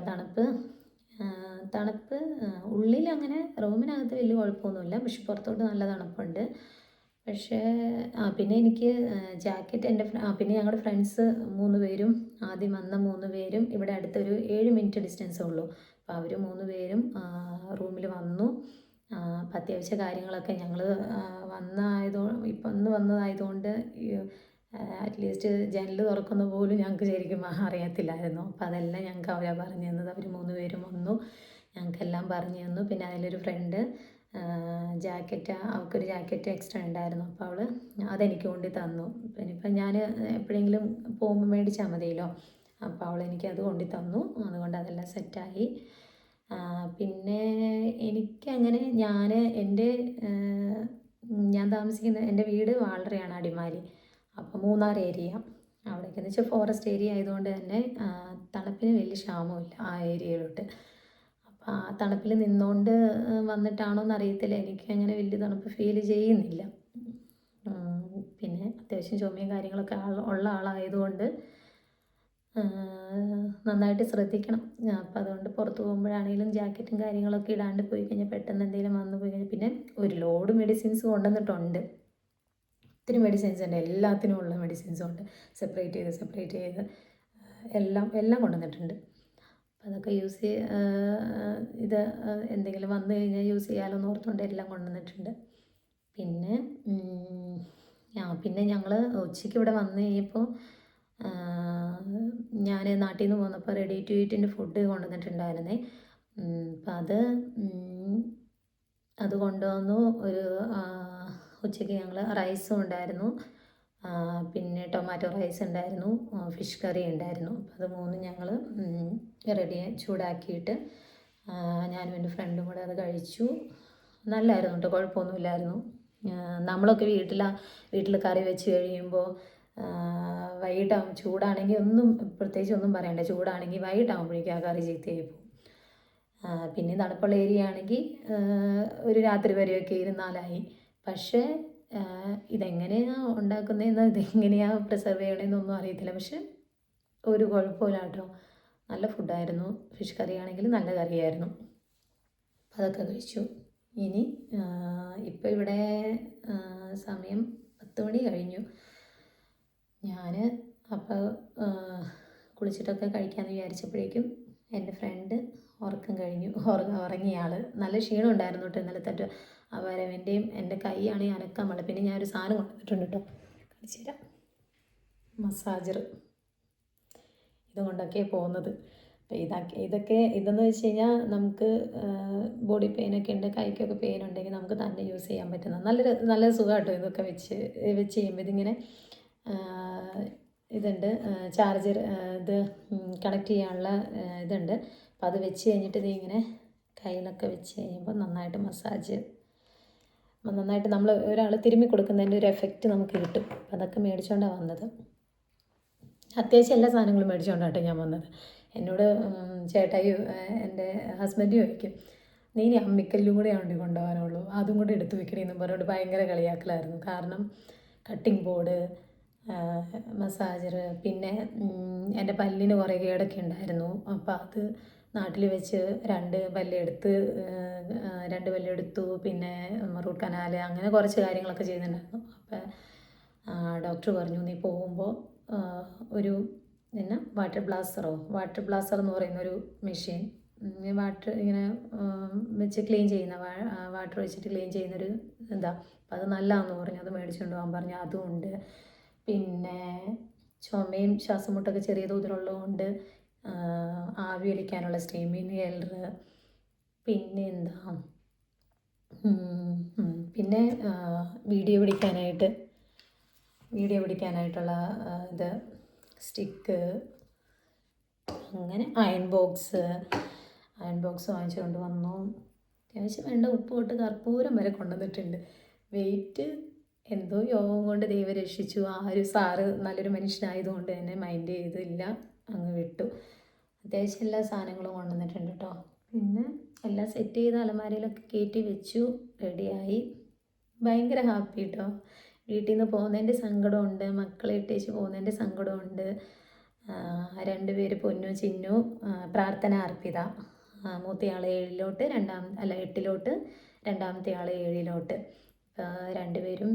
തണുപ്പ് ഉള്ളിൽ അങ്ങനെ റൂമിനകത്ത് വലിയ കുഴപ്പമൊന്നുമില്ല, പക്ഷെ പുറത്തോട്ട് നല്ല തണുപ്പുണ്ട്. പക്ഷേ പിന്നെ എനിക്ക് ജാക്കറ്റ് പിന്നെ ഞങ്ങളുടെ ഫ്രണ്ട്സ് 3 പേരും, ആദ്യം വന്ന 3 പേരും ഇവിടെ അടുത്തൊരു 7 മിനിറ്റ് ഡിസ്റ്റൻസേ ഉള്ളൂ. അപ്പോൾ അവർ 3 പേരും റൂമിൽ വന്നു. അപ്പം അത്യാവശ്യ കാര്യങ്ങളൊക്കെ ഞങ്ങൾ ഇപ്പം ഇന്ന് വന്നതായതുകൊണ്ട് അറ്റ്ലീസ്റ്റ് ജനൽ തുറക്കുന്ന പോലും ഞങ്ങൾക്ക് ശരിക്കും അറിയത്തില്ലായിരുന്നു. അപ്പോൾ അതെല്ലാം ഞങ്ങൾക്ക് അവരാണ് പറഞ്ഞു തന്നത്. അവർ 3 പേരും വന്നു, ഞങ്ങൾക്കെല്ലാം പറഞ്ഞു തന്നു. പിന്നെ അതിലൊരു ഫ്രണ്ട് അവൾക്കൊരു ജാക്കറ്റ് എക്സ്ട്രാ ഉണ്ടായിരുന്നു, അപ്പോൾ അവൾ അതെനിക്ക് കൊണ്ട് തന്നു. പിന്നെ ഇപ്പം ഞാൻ എപ്പോഴെങ്കിലും പോകുമ്പോൾ മേടിച്ചാൽ മതിയല്ലോ, അപ്പോൾ അവൾ എനിക്ക് അത് കൊണ്ട് തന്നു. അതുകൊണ്ട് അതെല്ലാം സെറ്റായി. പിന്നെ എനിക്കങ്ങനെ ഞാൻ താമസിക്കുന്ന എൻ്റെ വീട് വാളറയാണ്, അടിമാലി. അപ്പോൾ മൂന്നാർ ഏരിയ അവിടേക്കെന്ന് വെച്ചാൽ ഫോറസ്റ്റ് ഏരിയ ആയതുകൊണ്ട് തന്നെ തണുപ്പിന് വലിയ ക്ഷാമമില്ല ആ ഏരിയയിലോട്ട്. അപ്പോൾ ആ തണുപ്പിൽ നിന്നുകൊണ്ട് വന്നിട്ടാണോ എന്നറിയത്തില്ല, എനിക്ക് അങ്ങനെ വലിയ തണുപ്പ് ഫീൽ ചെയ്യുന്നില്ല. പിന്നെ അത്യാവശ്യം ചുമയും കാര്യങ്ങളൊക്കെ ഉള്ള ആളായതുകൊണ്ട് നന്നായിട്ട് ശ്രദ്ധിക്കണം. അപ്പം അതുകൊണ്ട് പുറത്ത് പോകുമ്പോഴാണെങ്കിലും ജാക്കറ്റും കാര്യങ്ങളൊക്കെ ഇടാണ്ട് പോയി കഴിഞ്ഞാൽ പെട്ടെന്ന് എന്തെങ്കിലും വന്നു പോയി കഴിഞ്ഞാൽ പിന്നെ ഒരു ലോഡ് മെഡിസിൻസ് കൊണ്ടുവന്നിട്ടുണ്ട്. ഒത്തിരി മെഡിസിൻസ് ഉണ്ട്, എല്ലാത്തിനും ഉള്ള മെഡിസിൻസും ഉണ്ട്, സെപ്പറേറ്റ് ചെയ്ത് എല്ലാം കൊണ്ടുവന്നിട്ടുണ്ട്. അപ്പം അതൊക്കെ ഇത് എന്തെങ്കിലും വന്നു കഴിഞ്ഞാൽ യൂസ് ചെയ്യാമല്ലോ എന്ന് ഓർത്തുകൊണ്ട് എല്ലാം കൊണ്ടുവന്നിട്ടുണ്ട്. പിന്നെ ഞങ്ങൾ ഉച്ചയ്ക്ക് ഇവിടെ വന്നു കഴിഞ്ഞപ്പോൾ ഞാൻ നാട്ടിൽ നിന്ന് പോന്നപ്പോൾ റെഡി ടു ഈറ്റിൻ്റെ ഫുഡ് കൊണ്ടുവന്നിട്ടുണ്ടായിരുന്നേ. അപ്പം അത് കൊണ്ടുവന്നു. ഉച്ചയ്ക്ക് ഞങ്ങൾ റൈസും ഉണ്ടായിരുന്നു, പിന്നെ ടൊമാറ്റോ റൈസ് ഉണ്ടായിരുന്നു, ഫിഷ് കറി ഉണ്ടായിരുന്നു. അപ്പം അത് 3 ഞങ്ങൾ ചൂടാക്കിയിട്ട് ഞാനും എൻ്റെ ഫ്രണ്ടും കൂടെ അത് കഴിച്ചു. നല്ലതായിരുന്നു കേട്ടോ, കുഴപ്പമൊന്നുമില്ലായിരുന്നു. നമ്മളൊക്കെ വീട്ടിൽ കറി വെച്ച് കഴിയുമ്പോൾ വൈകിട്ടാകും, ചൂടാണെങ്കിൽ പ്രത്യേകിച്ച് ഒന്നും പറയണ്ട, ചൂടാണെങ്കിൽ വൈകിട്ടാകുമ്പോഴേക്കും ആ കറി ചീത്തയായി പോകും. പിന്നെ തണുപ്പുള്ള ഏരിയ ആണെങ്കിൽ ഒരു രാത്രി വരെയൊക്കെ ഇരുന്നാലായി. പക്ഷേ ഇതെങ്ങനെയാണ് ഉണ്ടാക്കുന്നതെന്ന്, ഇതെങ്ങനെയാണ് പ്രിസർവ് ചെയ്യണമെന്നൊന്നും അറിയത്തില്ല. പക്ഷെ ഒരു കുഴപ്പമില്ല കേട്ടോ, നല്ല ഫുഡായിരുന്നു. ഫിഷ് കറി ആണെങ്കിൽ നല്ല കറിയായിരുന്നു. അതൊക്കെ കഴിച്ചു. ഇനി ഇപ്പോൾ ഇവിടെ സമയം 10 മണി കഴിഞ്ഞു. ഞാൻ അപ്പോൾ കുളിച്ചിട്ടൊക്കെ കഴിക്കാമെന്ന് വിചാരിച്ചപ്പോഴേക്കും എൻ്റെ ഫ്രണ്ട് ഉറക്കം കഴിഞ്ഞു. ഉറങ്ങിയ ആൾ നല്ല ക്ഷീണം ഉണ്ടായിരുന്നു കേട്ടോ ഇന്നലത്തെ ആ വരവിൻ്റെയും. എൻ്റെ കൈയാണെങ്കിൽ അനക്കാൻ പാടില്ല. പിന്നെ ഞാനൊരു സാധനം കൊണ്ടുവന്നിട്ടുണ്ട് കേട്ടോ, കാണിച്ചു തരാം. മസാജർ ഇതുകൊണ്ടൊക്കെയാണ് പോകുന്നത്. അപ്പോൾ ഇതെന്ന് വെച്ച് കഴിഞ്ഞാൽ നമുക്ക് ബോഡി പെയിനൊക്കെ ഉണ്ട്, കൈക്കൊക്കെ പെയിൻ ഉണ്ടെങ്കിൽ നമുക്ക് തന്നെ യൂസ് ചെയ്യാൻ പറ്റുന്ന നല്ല സുഖം കേട്ടോ. ഇതൊക്കെ വെച്ച് ചെയ്യുമ്പോൾ ഇതിങ്ങനെ ഇതുണ്ട്, ചാർജർ ഇത് കണക്ട് ചെയ്യാനുള്ള ഇതുണ്ട്. അപ്പോൾ അത് വെച്ച് കഴിഞ്ഞിട്ട് ഇതിങ്ങനെ കയ്യിലൊക്കെ വെച്ച് കഴിയുമ്പോൾ നന്നായിട്ട് നന്നായിട്ട് നമ്മൾ ഒരാൾ തിരുമ്മി കൊടുക്കുന്നതിൻ്റെ ഒരു എഫക്റ്റ് നമുക്ക് കിട്ടും. അപ്പോൾ അതൊക്കെ മേടിച്ചുകൊണ്ടാണ് വന്നത്. അത്യാവശ്യം എല്ലാ സാധനങ്ങളും മേടിച്ചുകൊണ്ടാട്ടോ ഞാൻ വന്നത്. എന്നോട് ചേട്ടായി എൻ്റെ ഹസ്ബൻഡ് ചോദിക്കും, നീ ഇനി അമ്മിക്കല്ലും കൂടെ ആണ്ടി കൊണ്ടുപോകാനുള്ളൂ, അതും കൂടെ എടുത്ത് വെക്കണമെന്നും പറഞ്ഞുകൊണ്ട് ഭയങ്കര കളിയാക്കലായിരുന്നു. കാരണം കട്ടിംഗ് ബോർഡ്, മസാജർ, പിന്നെ എൻ്റെ പല്ലിന് കുറേ കേടൊക്കെ ഉണ്ടായിരുന്നു. അപ്പോൾ അത് നാട്ടിൽ വെച്ച് 2 പല്ലെടുത്തു. പിന്നെ റൂട്ട് കനാൽ, അങ്ങനെ കുറച്ച് കാര്യങ്ങളൊക്കെ ചെയ്യുന്നുണ്ടായിരുന്നു. അപ്പോൾ ഡോക്ടർ പറഞ്ഞു, നീ പോകുമ്പോൾ ഒരു വാട്ടർ ബ്ലാസ്റ്റർ എന്ന് പറയുന്നൊരു മെഷീൻ, വാട്ടർ ഇങ്ങനെ വെച്ച് ക്ലീൻ ചെയ്യുന്ന, വാട്ടർ വെച്ചിട്ട് ക്ലീൻ ചെയ്യുന്നൊരു അപ്പോൾ അത് നല്ലതാണെന്ന് പറഞ്ഞു. അത് മേടിച്ചുകൊണ്ട് പോകാൻ പറഞ്ഞു. അതും ഉണ്ട്. പിന്നെ ചുമയും ശ്വാസം മുട്ടൊക്കെ ചെറിയ തോതിലുള്ളതുകൊണ്ട് ആവി വലിക്കാനുള്ള സ്റ്റീം ഇൻഹേലർ, പിന്നെ പിന്നെ വീഡിയോ പിടിക്കാനായിട്ടുള്ള ഇത് സ്റ്റിക്ക്, അങ്ങനെ അയൺ ബോക്സ് വാങ്ങിച്ചുകൊണ്ട് വന്നു. അത്യാവശ്യം വേണ്ട ഉപ്പ് തൊട്ട് കർപ്പൂരം വരെ കൊണ്ടുവന്നിട്ടുണ്ട്. വെയിറ്റ് എന്തോ യോഗം കൊണ്ട് ദൈവം രക്ഷിച്ചു. ആ ഒരു സാറ് നല്ലൊരു മനുഷ്യനായതുകൊണ്ട് തന്നെ മൈൻഡ് ചെയ്തില്ല, അങ്ങ് വിട്ടു. അത്യാവശ്യം എല്ലാ സാധനങ്ങളും കൊണ്ടുവന്നിട്ടുണ്ട് കേട്ടോ. പിന്നെ എല്ലാം സെറ്റ് ചെയ്ത് അലമാരയിലൊക്കെ കയറ്റി വെച്ചു, റെഡിയായി. ഭയങ്കര ഹാപ്പി കേട്ടോ. വീട്ടിൽ നിന്ന് പോകുന്നതിൻ്റെ സങ്കടമുണ്ട്, മക്കളെ ഇട്ടേച്ച് പോകുന്നതിൻ്റെ സങ്കടമുണ്ട്. 2 പേര്, പൊന്നു ചിന്നു, പ്രാർത്ഥന അർപ്പിത. മൂത്തയാൾ 7-ലോട്ട്, 8-ലോട്ട്, രണ്ടാമത്തെ ആൾ 7-ലോട്ട്. 2 പേരും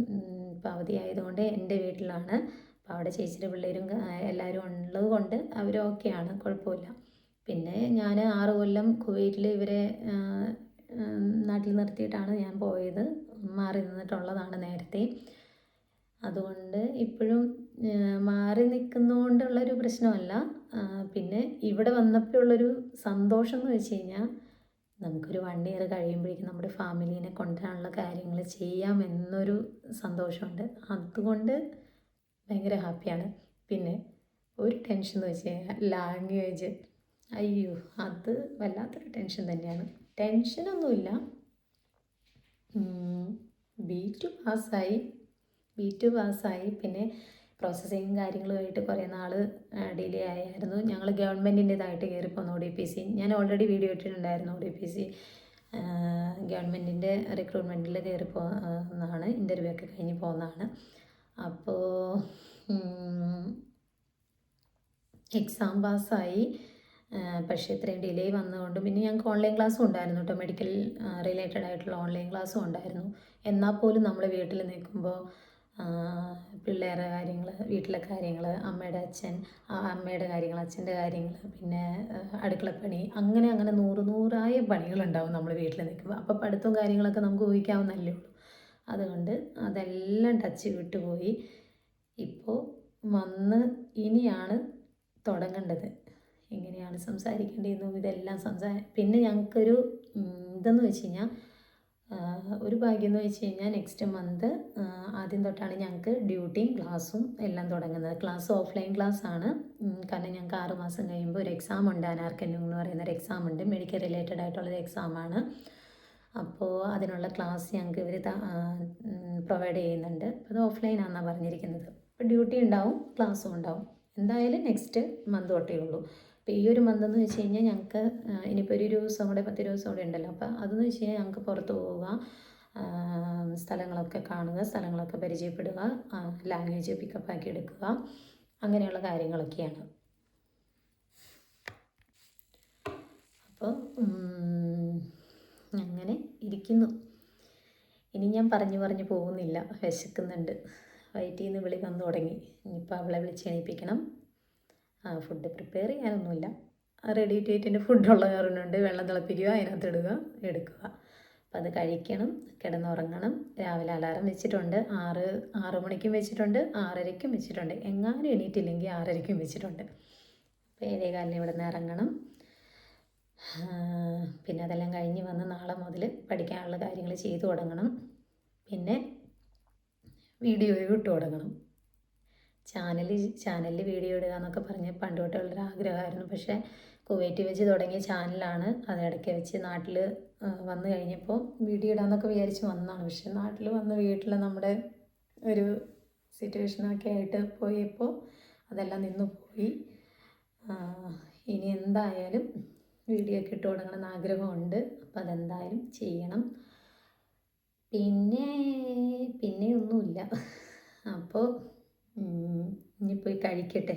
ഇപ്പോൾ അവധിയായതുകൊണ്ട് എൻ്റെ വീട്ടിലാണ്. അപ്പോൾ അവിടെ ചേച്ചിയുടെ പിള്ളേരും എല്ലാവരും ഉള്ളത് കൊണ്ട് അവരൊക്കെയാണ്, കുഴപ്പമില്ല. പിന്നെ ഞാൻ 6 കൊല്ലം കുവൈറ്റിൽ ഇവരെ നാട്ടിൽ നിർത്തിയിട്ടാണ് ഞാൻ പോയത്. മാറി നിന്നിട്ടുള്ളതാണ് നേരത്തെ. അതുകൊണ്ട് ഇപ്പോഴും മാറി നിൽക്കുന്നതുകൊണ്ടുള്ളൊരു പ്രശ്നമല്ല. പിന്നെ ഇവിടെ വന്നപ്പോൾ ഉള്ളൊരു സന്തോഷം എന്ന് വെച്ച് കഴിഞ്ഞാൽ നമുക്കൊരു 1 ഇയർ കഴിയുമ്പോഴേക്കും നമ്മുടെ ഫാമിലീനെ കൊണ്ടുവരാനുള്ള കാര്യങ്ങൾ ചെയ്യാമെന്നൊരു സന്തോഷമുണ്ട്. അതുകൊണ്ട് ഭയങ്കര ഹാപ്പിയാണ്. പിന്നെ ഒരു ടെൻഷൻ എന്ന് വെച്ച് കഴിഞ്ഞാൽ ലാംഗ്വേജ്. അയ്യോ, അത് വല്ലാത്തൊരു ടെൻഷൻ തന്നെയാണ്. ടെൻഷനൊന്നുമില്ല. B2 പാസ്സായി. പിന്നെ പ്രോസസ്സിങ് കാര്യങ്ങളുമായിട്ട് കുറേ നാൾ ഡിലേ ആയിരുന്നു. ഞങ്ങൾ ഗവൺമെൻറ്റിൻ്റെതായിട്ട് കയറിപ്പോന്നു ODPC. ഞാൻ ഓൾറെഡി വീഡിയോ ഇട്ടിട്ടുണ്ടായിരുന്നു. ODPC ഗവൺമെൻറ്റിൻ്റെ റിക്രൂട്ട്മെൻറ്റിൽ കയറി പോകുന്നതാണ്. ഇൻ്റർവ്യൂ ഒക്കെ കഴിഞ്ഞ് പോകുന്നതാണ്. അപ്പോൾ എക്സാം പാസ്സായി. പക്ഷേ ഇത്രയും ഡിലേ വന്നതുകൊണ്ട് പിന്നെ ഞങ്ങൾക്ക് ഓൺലൈൻ ക്ലാസ്സും ഉണ്ടായിരുന്നു കേട്ടോ. മെഡിക്കൽ റിലേറ്റഡ് ആയിട്ടുള്ള ഓൺലൈൻ ക്ലാസ്സും ഉണ്ടായിരുന്നു. എന്നാൽ പോലും നമ്മൾ വീട്ടിൽ നിൽക്കുമ്പോൾ പിള്ളേരുടെ കാര്യങ്ങൾ, വീട്ടിലെ കാര്യങ്ങൾ, അമ്മയുടെ കാര്യങ്ങൾ, അച്ഛൻ്റെ കാര്യങ്ങൾ, പിന്നെ അടുക്കളപ്പണി, അങ്ങനെ നൂറായ പണികളുണ്ടാവും നമ്മൾ വീട്ടിൽ നിൽക്കുമ്പോൾ. അപ്പോൾ പഠിത്തവും കാര്യങ്ങളൊക്കെ നമുക്ക് ഊഹിക്കാവുന്നല്ലേ ഉള്ളൂ. അതുകൊണ്ട് അതെല്ലാം ടച്ച് വിട്ടുപോയി. ഇപ്പോൾ വന്ന് ഇനിയാണ് തുടങ്ങേണ്ടത്. എങ്ങനെയാണ് സംസാരിക്കേണ്ടതെന്നും ഇതെല്ലാം പിന്നെ ഞങ്ങൾക്കൊരു ഇതെന്ന് വെച്ച് കഴിഞ്ഞാൽ ഒരു ഭാഗ്യം എന്ന് വെച്ച് കഴിഞ്ഞാൽ നെക്സ്റ്റ് മന്ത് ആദ്യം തൊട്ടാണ് ഞങ്ങൾക്ക് ഡ്യൂട്ടിയും ക്ലാസ്സും എല്ലാം തുടങ്ങുന്നത്. ക്ലാസ് ഓഫ്ലൈൻ ക്ലാസ് ആണ്. കാരണം ഞങ്ങൾക്ക് 6 മാസം കഴിയുമ്പോൾ ഒരു എക്സാം ഉണ്ട്. അനാർക്കന്യൂ എന്ന് പറയുന്നൊരു എക്സാം ഉണ്ട്. മെഡിക്കൽ റിലേറ്റഡ് ആയിട്ടുള്ളൊരു എക്സാമാണ്. അപ്പോൾ അതിനുള്ള ക്ലാസ് ഞങ്ങൾക്ക് ഇവർ പ്രൊവൈഡ് ചെയ്യുന്നുണ്ട്. അപ്പോൾ അത് ഓഫ്ലൈനാണെന്നാണ് പറഞ്ഞിരിക്കുന്നത്. അപ്പോൾ ഡ്യൂട്ടി ഉണ്ടാവും, ക്ലാസ്സും ഉണ്ടാവും. എന്തായാലും നെക്സ്റ്റ് മന്ത് തൊട്ടേ ഉള്ളൂ. അപ്പോൾ ഈ ഒരു മന്ത് എന്ന് വെച്ച് കഴിഞ്ഞാൽ ഞങ്ങൾക്ക് ഇനിയിപ്പോൾ ഒരു 20 ദിവസം കൂടെ 10 ദിവസം കൂടെ ഉണ്ടല്ലോ. അപ്പോൾ അതെന്ന് വെച്ച് കഴിഞ്ഞാൽ ഞങ്ങൾക്ക് പുറത്ത് പോവുക, സ്ഥലങ്ങളൊക്കെ കാണുക, സ്ഥലങ്ങളൊക്കെ പരിചയപ്പെടുക, ലാംഗ്വേജ് പിക്കപ്പ് ആക്കി എടുക്കുക, അങ്ങനെയുള്ള കാര്യങ്ങളൊക്കെയാണ്. അപ്പോൾ അങ്ങനെ ഇരിക്കുന്നു. ഇനി ഞാൻ പറഞ്ഞു പോകുന്നില്ല. വിശക്കുന്നുണ്ട്. വയറ്റിൽ നിന്ന് വിളി വന്നു തുടങ്ങി. ഇനിയിപ്പോൾ അവളെ വിളിച്ച് എണീപ്പിക്കണം. ഫുഡ് പ്രിപ്പയർ ചെയ്യാനൊന്നുമില്ല. റെഡി ടു ഈറ്റിൻ്റെ ഫുഡുള്ള കാരണമുണ്ട്. വെള്ളം തിളപ്പിക്കുക, അതിനകത്ത് എടുക്കുക. അപ്പം അത് കഴിക്കണം, കിടന്നുറങ്ങണം. രാവിലെ അലാറം വെച്ചിട്ടുണ്ട്. 6 മണിക്കും വെച്ചിട്ടുണ്ട്, 6:30ക്കും വെച്ചിട്ടുണ്ട്. എങ്ങാനും എണീറ്റില്ലെങ്കിൽ 6:30ക്കും വെച്ചിട്ടുണ്ട്. അപ്പോൾ 7:15 ഇവിടെ നിന്ന് ഇറങ്ങണം. പിന്നെ അതെല്ലാം കഴിഞ്ഞ് വന്ന് നാളെ മുതൽ പഠിക്കാനുള്ള കാര്യങ്ങൾ ചെയ്തു തുടങ്ങണം. പിന്നെ വീഡിയോ ഇട്ട് തുടങ്ങണം. ചാനലിൽ വീഡിയോ ഇടുക എന്നൊക്കെ പറഞ്ഞ് പണ്ട് തൊട്ടുള്ളൊരു ആഗ്രഹമായിരുന്നു. പക്ഷേ കുവൈറ്റ് വെച്ച് തുടങ്ങിയ ചാനലാണ്. അതിടയ്ക്ക് വെച്ച് നാട്ടിൽ വന്നു കഴിഞ്ഞപ്പോൾ വീഡിയോ ഇടാമെന്നൊക്കെ വിചാരിച്ച് വന്നതാണ്. പക്ഷേ നാട്ടിൽ വന്ന് വീട്ടിൽ നമ്മുടെ ഒരു സിറ്റുവേഷനൊക്കെ ആയിട്ട് പോയപ്പോൾ അതെല്ലാം നിന്ന് പോയി. ഇനി എന്തായാലും വീഡിയോ ഒക്കെ ഇട്ട് തുടങ്ങണമെന്ന് ആഗ്രഹമുണ്ട്. അപ്പോൾ അതെന്തായാലും ചെയ്യണം. പിന്നെ ഒന്നുമില്ല. അപ്പോൾ ഇനി പോയി കഴിക്കട്ടെ.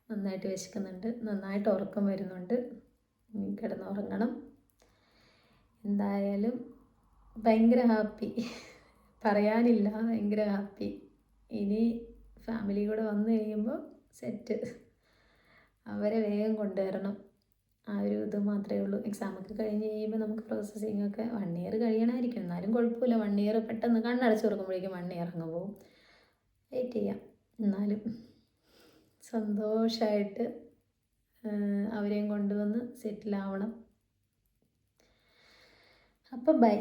നന്നായിട്ട് വിശക്കുന്നുണ്ട്, നന്നായിട്ട് ഉറക്കം വരുന്നുണ്ട്. കിടന്നുറങ്ങണം. എന്തായാലും ഭയങ്കര ഹാപ്പി, പറയാനില്ല, ഭയങ്കര ഹാപ്പി. ഇനി ഫാമിലി കൂടെ വന്നു കഴിയുമ്പോൾ സെറ്റ്. അവരെ വേഗം കൊണ്ടുവരണം. ആ ഒരു ഇത് മാത്രമേ ഉള്ളൂ. എക്സാമൊക്കെ കഴിഞ്ഞ് കഴിയുമ്പോൾ നമുക്ക് പ്രോസസ്സിങ്ങൊക്കെ 1 ഇയർ കഴിയണമായിരിക്കും. എന്നാലും കുഴപ്പമില്ല. 1 ഇയർ പെട്ടെന്ന് കണ്ണടച്ച് തുറക്കുമ്പോഴേക്കും 1 ഇയർ അങ്ങ് പോകും. വെയിറ്റ് ചെയ്യാം. എന്നാലും സന്തോഷമായിട്ട് അവരെയും കൊണ്ടുവന്ന് സെറ്റിലാവണം. അപ്പോൾ ബൈ.